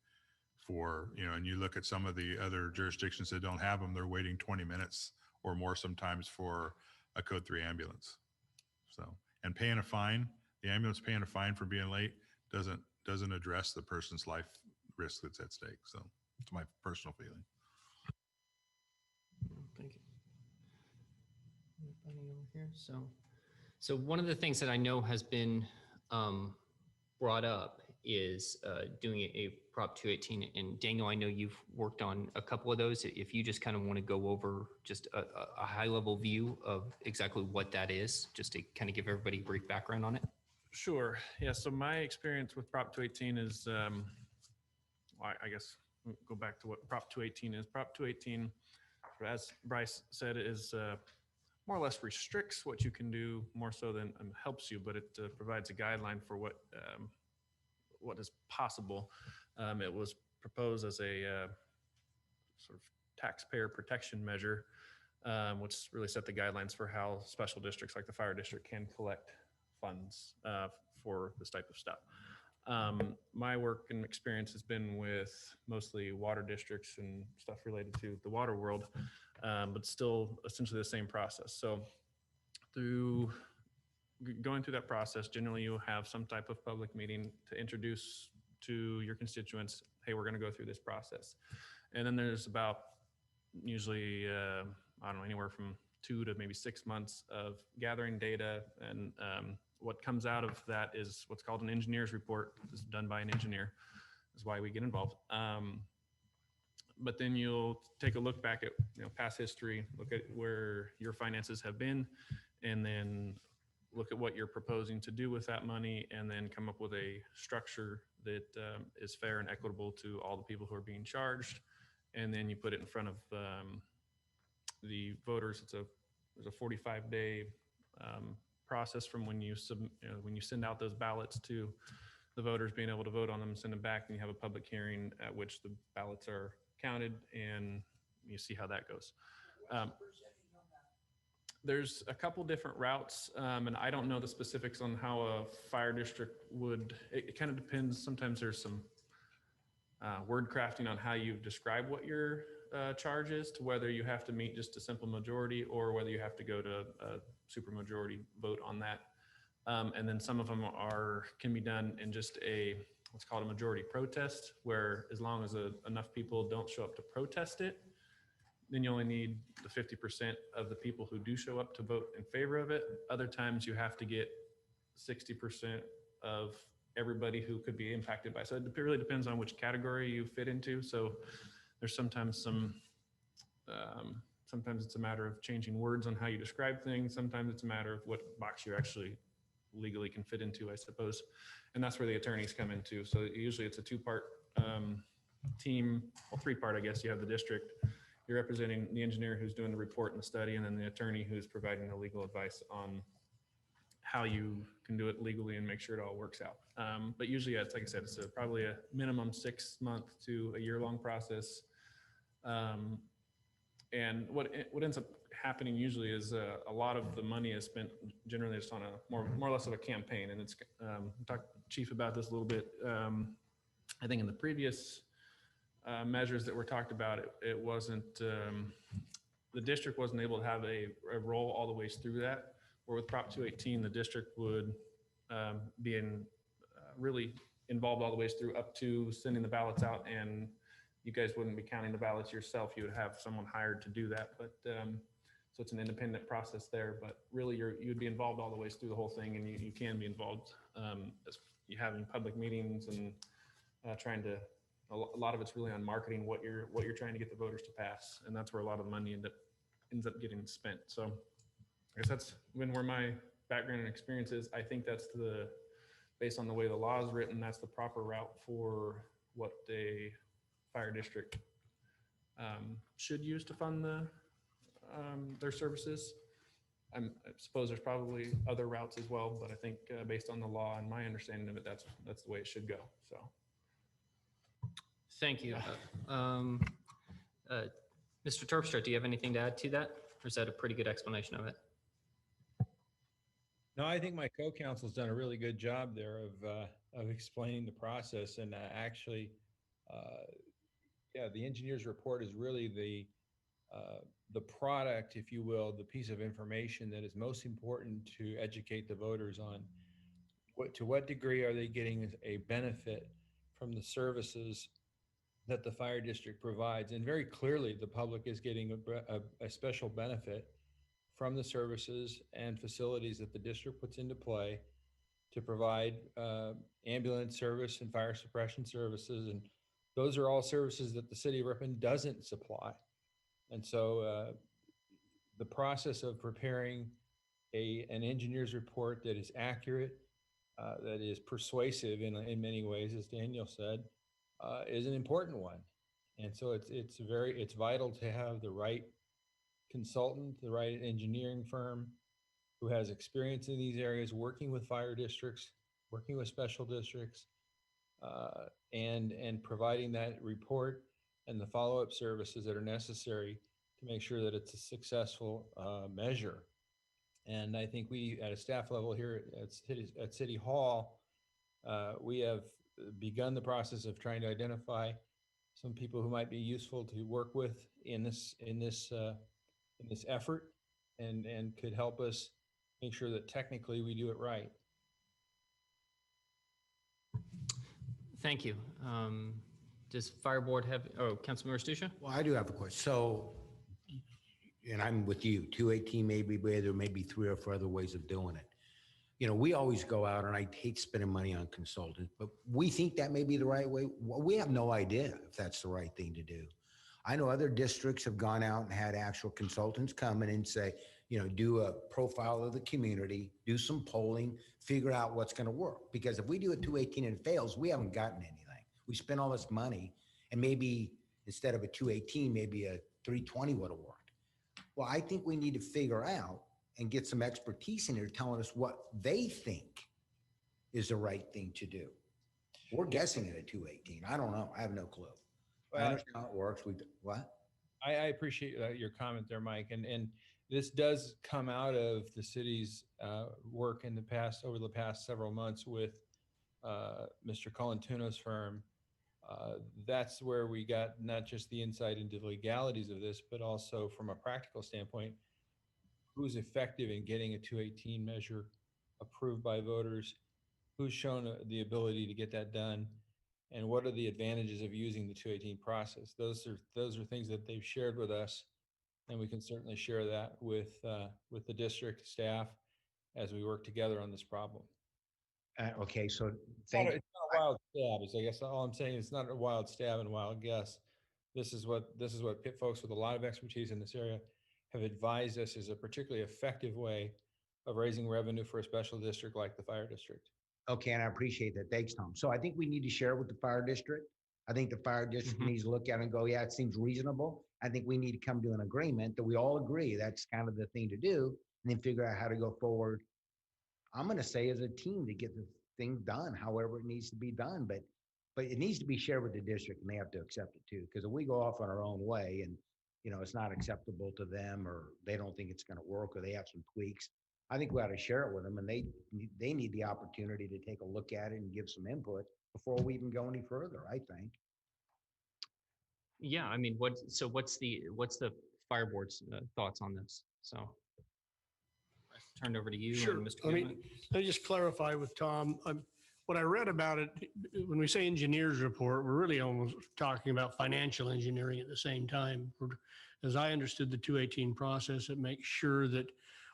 for, you know, and you look at some of the other jurisdictions that don't have them, they're waiting 20 minutes or more sometimes for a code 3 ambulance. So, and paying a fine, the ambulance paying a fine for being late doesn't address the person's life risk that's at stake. So it's my personal feeling. Thank you. Anybody over here? So one of the things that I know has been brought up is doing a Prop 218. And Daniel, I know you've worked on a couple of those. If you just kind of want to go over just a high level view of exactly what that is, just to kind of give everybody a brief background on it. Sure. Yeah. So my experience with Prop 218 is, I guess go back to what Prop 218 is. Prop 218, as Bryce said, is more or less restricts what you can do more so than helps you, but it provides a guideline for what is possible. It was proposed as a sort of taxpayer protection measure, which really set the guidelines for how special districts like the fire district can collect funds for this type of stuff. My work and experience has been with mostly water districts and stuff related to the water world, but still essentially the same process. So through going through that process, generally you have some type of public meeting to introduce to your constituents, hey, we're going to go through this process. And then there's about usually, I don't know, anywhere from 2 to maybe 6 months of gathering data. And what comes out of that is what's called an engineer's report. It's done by an engineer. That's why we get involved. But then you'll take a look back at past history, look at where your finances have been, and then look at what you're proposing to do with that money, and then come up with a structure that is fair and equitable to all the people who are being charged. And then you put it in front of the voters. There's a 45-day process from when you send out those ballots to the voters being able to vote on them, send them back, and you have a public hearing at which the ballots are counted, and you see how that goes. There's a couple different routes, and I don't know the specifics on how a fire district would, it kind of depends. Sometimes there's some word crafting on how you describe what your charge is, to whether you have to meet just a simple majority or whether you have to go to a supermajority vote on that. And then some of them can be done in just what's called a majority protest, where as long as enough people don't show up to protest it, then you only need the 50% of the people who do show up to vote in favor of it. Other times you have to get 60% of everybody who could be impacted by it. So it really depends on which category you fit into. So there's sometimes sometimes it's a matter of changing words on how you describe things. Sometimes it's a matter of what box you actually legally can fit into, I suppose. And that's where the attorneys come into. So usually it's a 2-part team, well, 3-part, I guess. You have the district, you're representing the engineer who's doing the report and the study, and then the attorney who's providing the legal advice on how you can do it legally and make sure it all works out. But usually, it's like I said, it's probably a minimum 6-month to a year-long process. And what ends up happening usually is a lot of the money is spent generally just on a more or less of a campaign. And it's talked to Chief about this a little bit. I think in the previous measures that were talked about, it wasn't, the district wasn't able to have a role all the ways through that. Where with Prop 218, the district would be really involved all the ways through, up to sending the ballots out, and you guys wouldn't be counting the ballots yourself. You would have someone hired to do that. But so it's an independent process there, but really you'd be involved all the ways through the whole thing, and you can be involved as you have in public meetings and trying to, a lot of it's really on marketing what you're trying to get the voters to pass, and that's where a lot of the money ends up getting spent. So I guess that's where my background and experience is. I think that's based on the way the law is written, that's the proper route for what a fire district should use to fund their services. I suppose there's probably other routes as well, but I think based on the law and my understanding of it, that's the way it should go. So. Thank you. Mr. Terpstra, do you have anything to add to that? Or is that a pretty good explanation of it? No, I think my co-counsel's done a really good job there of explaining the process. And actually, yeah, the engineer's report is really the product, if you will, the piece of information that is most important to educate the voters on to what degree are they getting a benefit from the services that the fire district provides. And very clearly, the public is getting a special benefit from the services and facilities that the district puts into play to provide ambulance service and fire suppression services. And those are all services that the city of Ripon doesn't supply. And so the process of preparing an engineer's report that is accurate, that is persuasive in many ways, as Daniel said, is an important one. And so it's vital to have the right consultant, the right engineering firm who has experience in these areas, working with fire districts, working with special districts, and providing that report and the follow-up services that are necessary to make sure that it's a successful measure. And I think we, at a staff level here at City Hall, we have begun the process of trying to identify some people who might be useful to work with in this effort, and could help us make sure that technically we do it right. Thank you. Does Fire Board have, Councilmember Stusha? Well, I do have a question. So, and I'm with you, 218 maybe, but there may be 3 or 4 other ways of doing it. You know, we always go out, and I hate spending money on consultants, but we think that may be the right way. Well, we have no idea if that's the right thing to do. I know other districts have gone out and had actual consultants come in and say, you know, do a profile of the community, do some polling, figure out what's going to work. Because if we do a 218 and it fails, we haven't gotten anything. We spent all this money, and maybe instead of a 218, maybe a 320 would have worked. Well, I think we need to figure out and get some expertise in here telling us what they think is the right thing to do. We're guessing at a 218. I don't know. I have no clue. I understand how it works. What? I appreciate your comment there, Mike. And this does come out of the city's work in the past, over the past several months with Mr. Colantuno's firm. That's where we got not just the insight into the legalities of this, but also from a practical standpoint, who's effective in getting a 218 measure approved by voters, who's shown the ability to get that done, and what are the advantages of using the 218 process. Those are things that they've shared with us, and we can certainly share that with the district staff as we work together on this problem. Okay, so thank you. It's not a wild stab. Is I guess all I'm saying. It's not a wild stab and wild guess. This is what folks with a lot of expertise in this area have advised us is a particularly effective way of raising revenue for a special district like the fire district. Okay, and I appreciate that. Thanks, Tom. So I think we need to share it with the fire district. I think the fire district needs to look at it and go, yeah, it seems reasonable. I think we need to come to an agreement that we all agree that's kind of the thing to do, and then figure out how to go forward. I'm going to say as a team to get the thing done, however it needs to be done, but it needs to be shared with the district, and they have to accept it too. Because if we go off on our own way and, you know, it's not acceptable to them, or they don't think it's going to work, or they have some tweaks, I think we ought to share it with them, and they need the opportunity to take a look at it and give some input before we even go any further, I think. Yeah, I mean, what's the Fire Board's thoughts on this? So I turned over to you. Sure. And Mr. Let me Goodman. just clarify with Tom. What I read about it, when we say engineer's report, we're really almost talking about financial engineering at the same time. As I understood the 218 process, it makes sure that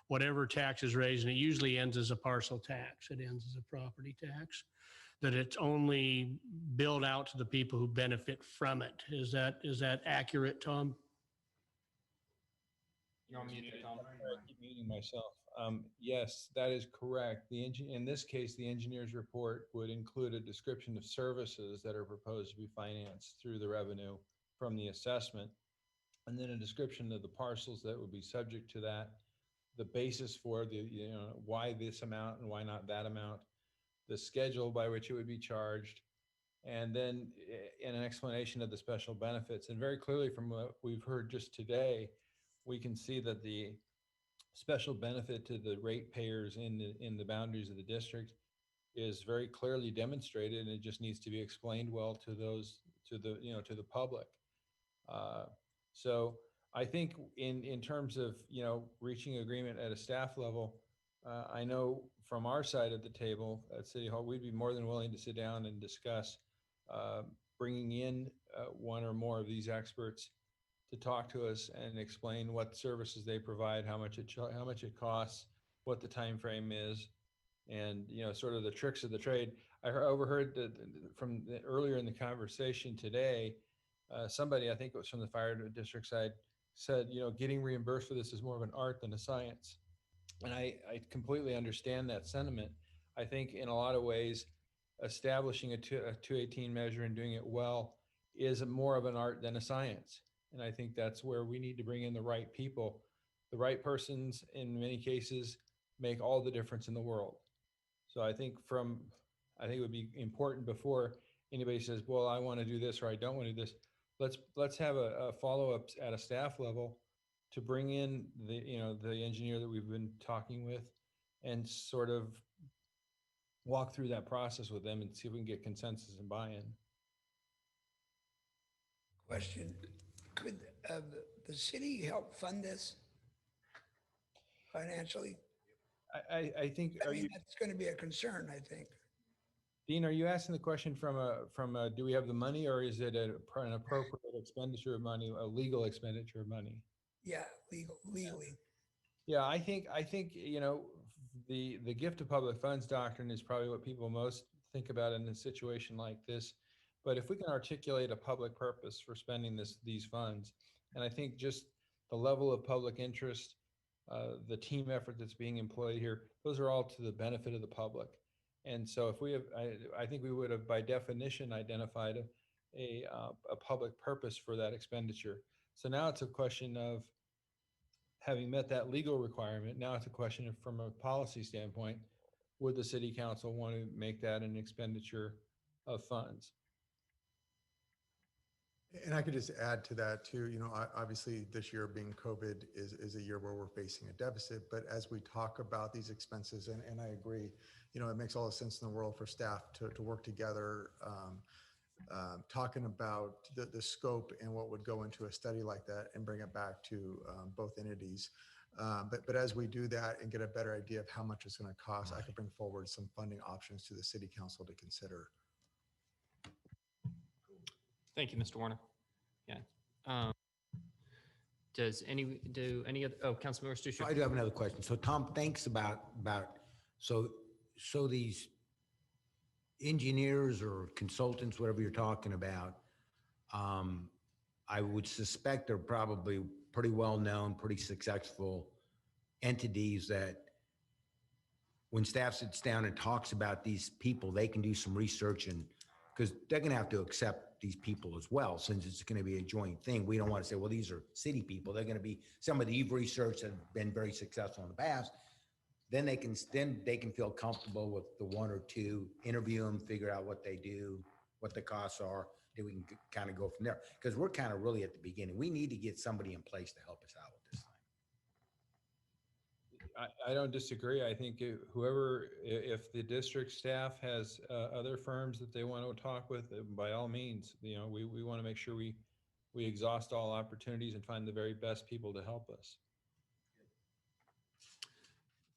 whatever tax is raised, and it usually ends as a parcel tax, it ends as a property tax, that it's only billed out to the people who benefit from it. Is that accurate, Tom? You're on mute, Tom. I keep muting myself. Yes, that is correct. In this case, the engineer's report would include a description of services that are proposed to be financed through the revenue from the assessment, and then a description of the parcels that would be subject to that, the basis for the, why this amount and why not that amount, the schedule by which it would be charged, and then an explanation of the special benefits. And very clearly from what we've heard just today, we can see that the special benefit to the ratepayers in the boundaries of the district is very clearly demonstrated, and it just needs to be explained well to the public. So I think in terms of reaching agreement at a staff level, I know from our side of the table at City Hall, we'd be more than willing to sit down and discuss bringing in one or more of these experts to talk to us and explain what services they provide, how much it costs, what the time frame is, and sort of the tricks of the trade. I overheard that from earlier in the conversation today, somebody, I think it was from the fire district side, said getting reimbursed for this is more of an art than a science, and I completely understand that sentiment. I think in a lot of ways, establishing a 218 measure and doing it well is more of an art than a science. And I think that's where we need to bring in the right people. The right persons, in many cases, make all the difference in the world. So I think it would be important before anybody says, well, I want to do this or I don't want to do this. Let's have a follow-up at a staff level to bring in the engineer that we've been talking with and sort of walk through that process with them and see if we can get consensus and buy-in. Question, could the city help fund this financially? I think, I mean, that's going to be a concern, I think. Dean, are you asking the question from a do we have the money, or is it an appropriate expenditure of money, a legal expenditure of money? Yeah, legally. Yeah, I think, the gift of public funds doctrine is probably what people most think about in a situation like this. But if we can articulate a public purpose for spending these funds, and I think just the level of public interest, the team effort that's being employed here, those are all to the benefit of the public. And so if we have, I think we would have by definition identified a public purpose for that expenditure. So now it's a question of having met that legal requirement. Now it's a question of, from a policy standpoint, would the city council want to make that an expenditure of funds? And I could just add to that too, obviously this year being COVID is a year where we're facing a deficit, but as we talk about these expenses, and I agree, it makes all the sense in the world for staff to work together, talking about the scope and what would go into a study like that and bring it back to both entities. But as we do that and get a better idea of how much it's going to cost, I could bring forward some funding options to the city council to consider. Thank you, Mr. Warner. Yeah. Does any other, Councilmember Stucher? I do have another question. So Tom, thanks about, so these engineers or consultants, whatever you're talking about, I would suspect they're probably pretty well-known, pretty successful entities that when staff sits down and talks about these people, they can do some research, and because they're going to have to accept these people as well, since it's going to be a joint thing. We don't want to say, well, these are city people. They're going to be somebody you've researched and been very successful in the past. Then they can feel comfortable with the one or two, interview them, figure out what they do, what the costs are. Then we can kind of go from there, because we're kind of really at the beginning. We need to get somebody in place to help us out with this thing. I don't disagree. I think if the district staff has other firms that they want to talk with, by all means, we want to make sure we exhaust all opportunities and find the very best people to help us.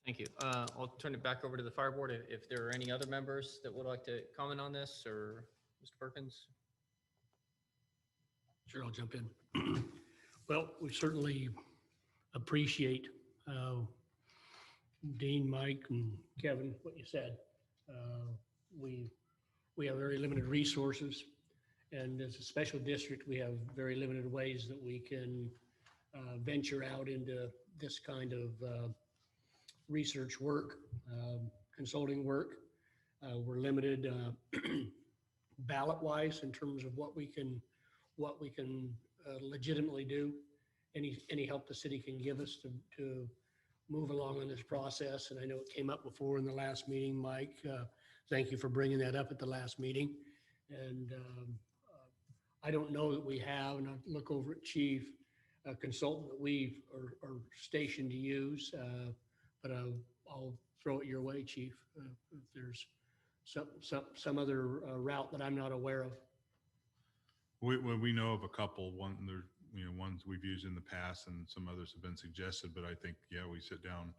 Thank you. I'll turn it back over to the fire board if there are any other members that would like to comment on this, or Mr. Perkins. Sure, I'll jump in. Well, we certainly appreciate Dean, Mike, and Kevin, what you said. We have very limited resources, and as a special district, we have very limited ways that we can venture out into this kind of research work, consulting work. We're limited ballot-wise in terms of what we can legitimately do. Any help the city can give us to move along in this process. And I know it came up before in the last meeting, Mike. Thank you for bringing that up at the last meeting. And I don't know that we have, and I look over at Chief, a consultant that we are stationed to use, but I'll throw it your way, Chief, if there's some other route that I'm not aware of. We know of a couple, ones we've used in the past, and some others have been suggested, but I think, yeah, we sit down,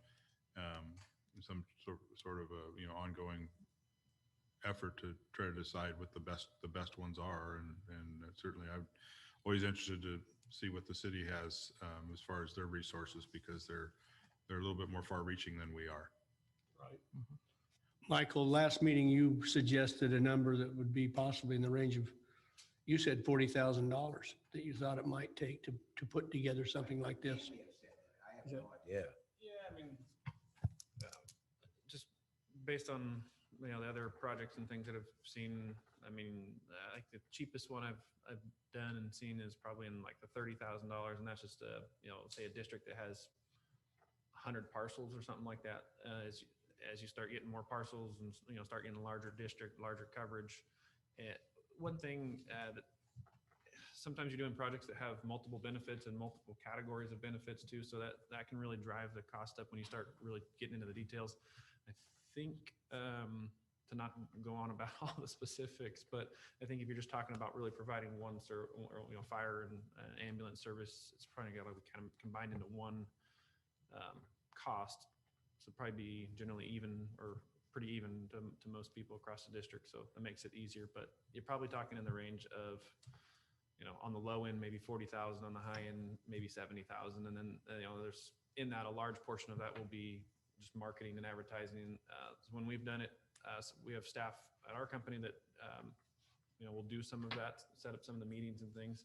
some sort of a, ongoing effort to try to decide what the best ones are. And certainly I'm always interested to see what the city has as far as their resources, because they're a little bit more far reaching than we are. Right. Michael, last meeting you suggested a number that would be possibly in the range of, you said $40,000 that you thought it might take to put together something like this. I have no idea. Yeah, I mean, just based on, the other projects and things that I've seen, I mean, like the cheapest one I've done and seen is probably in like the $30,000, and that's just a, you know, say a district that has 100 parcels or something like that. As you start getting more parcels and, you know, start getting a larger district, larger coverage. One thing that sometimes you're doing projects that have multiple benefits and multiple categories of benefits too, so that can really drive the cost up when you start really getting into the details. I think to not go on about all the specifics, but I think if you're just talking about really providing one fire and ambulance service, it's probably got to be kind of combined into one cost. So probably be generally even or pretty even to most people across the district. So that makes it easier, but you're probably talking in the range of, you know, on the low end, maybe 40,000, on the high end, maybe 70,000. And then, you know, there's in that, a large portion of that will be just marketing and advertising. When we've done it, so we have staff at our company that, you know, will do some of that, set up some of the meetings and things,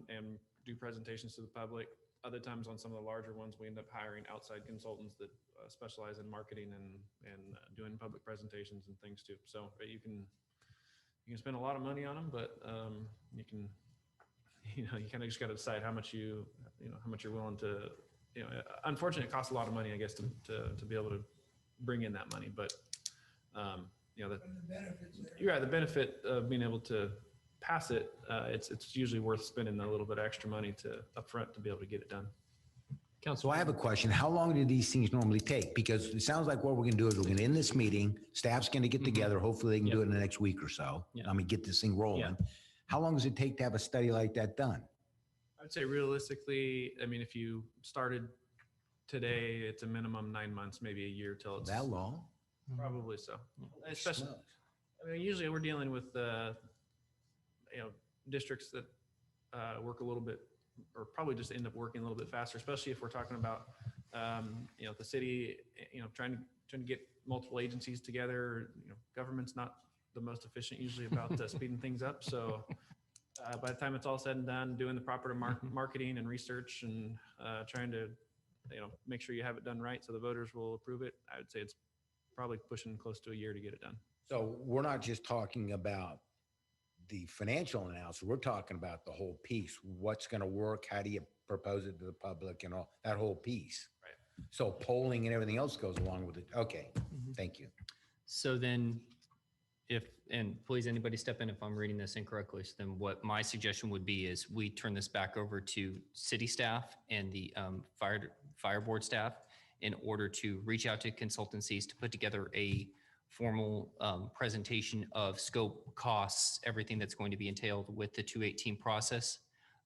and do presentations to the public. Other times on some of the larger ones, we end up hiring outside consultants that specialize in marketing and doing public presentations and things too. So you can spend a lot of money on them, but you can, you know, you kind of just got to decide how much how much you're willing to, you know, unfortunately it costs a lot of money, I guess, to be able to bring in that money. But, you know, the benefit of being able to pass it, it's usually worth spending a little bit extra money upfront to be able to get it done. So I have a question. How long do these things normally take? Because it sounds like what we're going to do is we're going to end this meeting. Staff's going to get together. Hopefully they can do it in the next week or so. Yeah. I mean, get this thing rolling. How long does it take to have a study like that done? I'd say realistically, I mean, if you started today, it's a minimum 9 months, maybe a year till it's That long? probably so. Especially, I mean, usually we're dealing with, you know, districts that work a little bit, or probably just end up working a little bit faster, especially if we're talking about, you know, the city, you know, trying to get multiple agencies together. You know, government's not the most efficient usually about speeding things up. So by the time it's all said and done, doing the proper marketing and research and trying to, you know, make sure you have it done right so the voters will approve it, I would say it's probably pushing close to a year to get it done. So we're not just talking about the financial analysis, we're talking about the whole piece. What's going to work? How do you propose it to the public and all that whole piece? Right. So polling and everything else goes along with it. Okay. Thank you. So then and please anybody step in if I'm reading this incorrectly. So then what my suggestion would be is we turn this back over to city staff and the fire board staff in order to reach out to consultancies to put together a formal presentation of scope, costs, everything that's going to be entailed with the 218 process,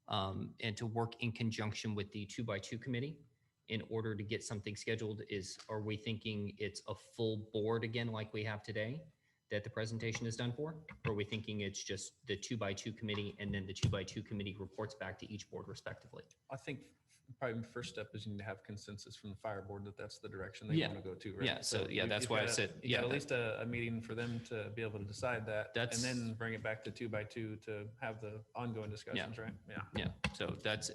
and to work in conjunction with the 2x2 committee in order to get something scheduled. Are we thinking it's a full board again like we have today that the presentation is done for? Or are we thinking it's just the 2x2 committee and then the 2x2 committee reports back to each board respectively? I think probably the first step is you need to have consensus from the fire board that that's the direction they want to go to, right? Yeah, so yeah, that's why I said, yeah, at least a meeting for them to be able to decide that, and then bring it back to 2x2 to have the ongoing discussions, right? Yeah, so that's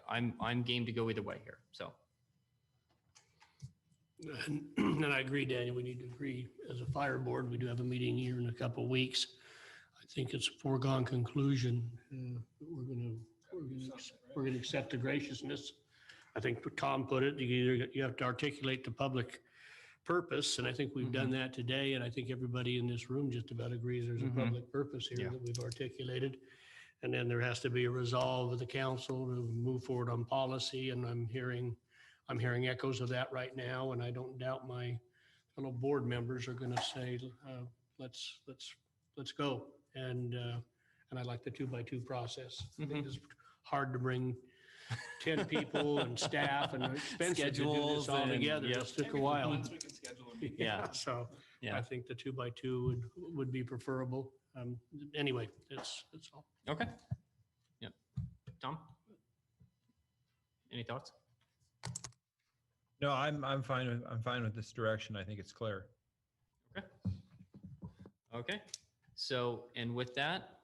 I'm game to go either way here, so. And I agree, Daniel, we need to agree as a fire board. We do have a meeting here in a couple of weeks. I think it's a foregone conclusion. We're going to accept the graciousness. I think Tom put it, you have to articulate the public purpose. And I think we've done that today. And I think everybody in this room just about agrees there's a public purpose here that we've articulated. And then there has to be a resolve of the council to move forward on policy. And I'm hearing echoes of that right now. And I don't doubt my fellow board members are going to say, let's go. And I like the 2x2 process. I think it's hard to bring 10 people and staff and expensive to do this all together. It took a while. We can schedule a meeting. So I think the 2x2 would be preferable. Anyway, it's all. Okay. Yep. Tom? Any thoughts? No, I'm fine with this direction. I think it's clear. Okay. So, and with that,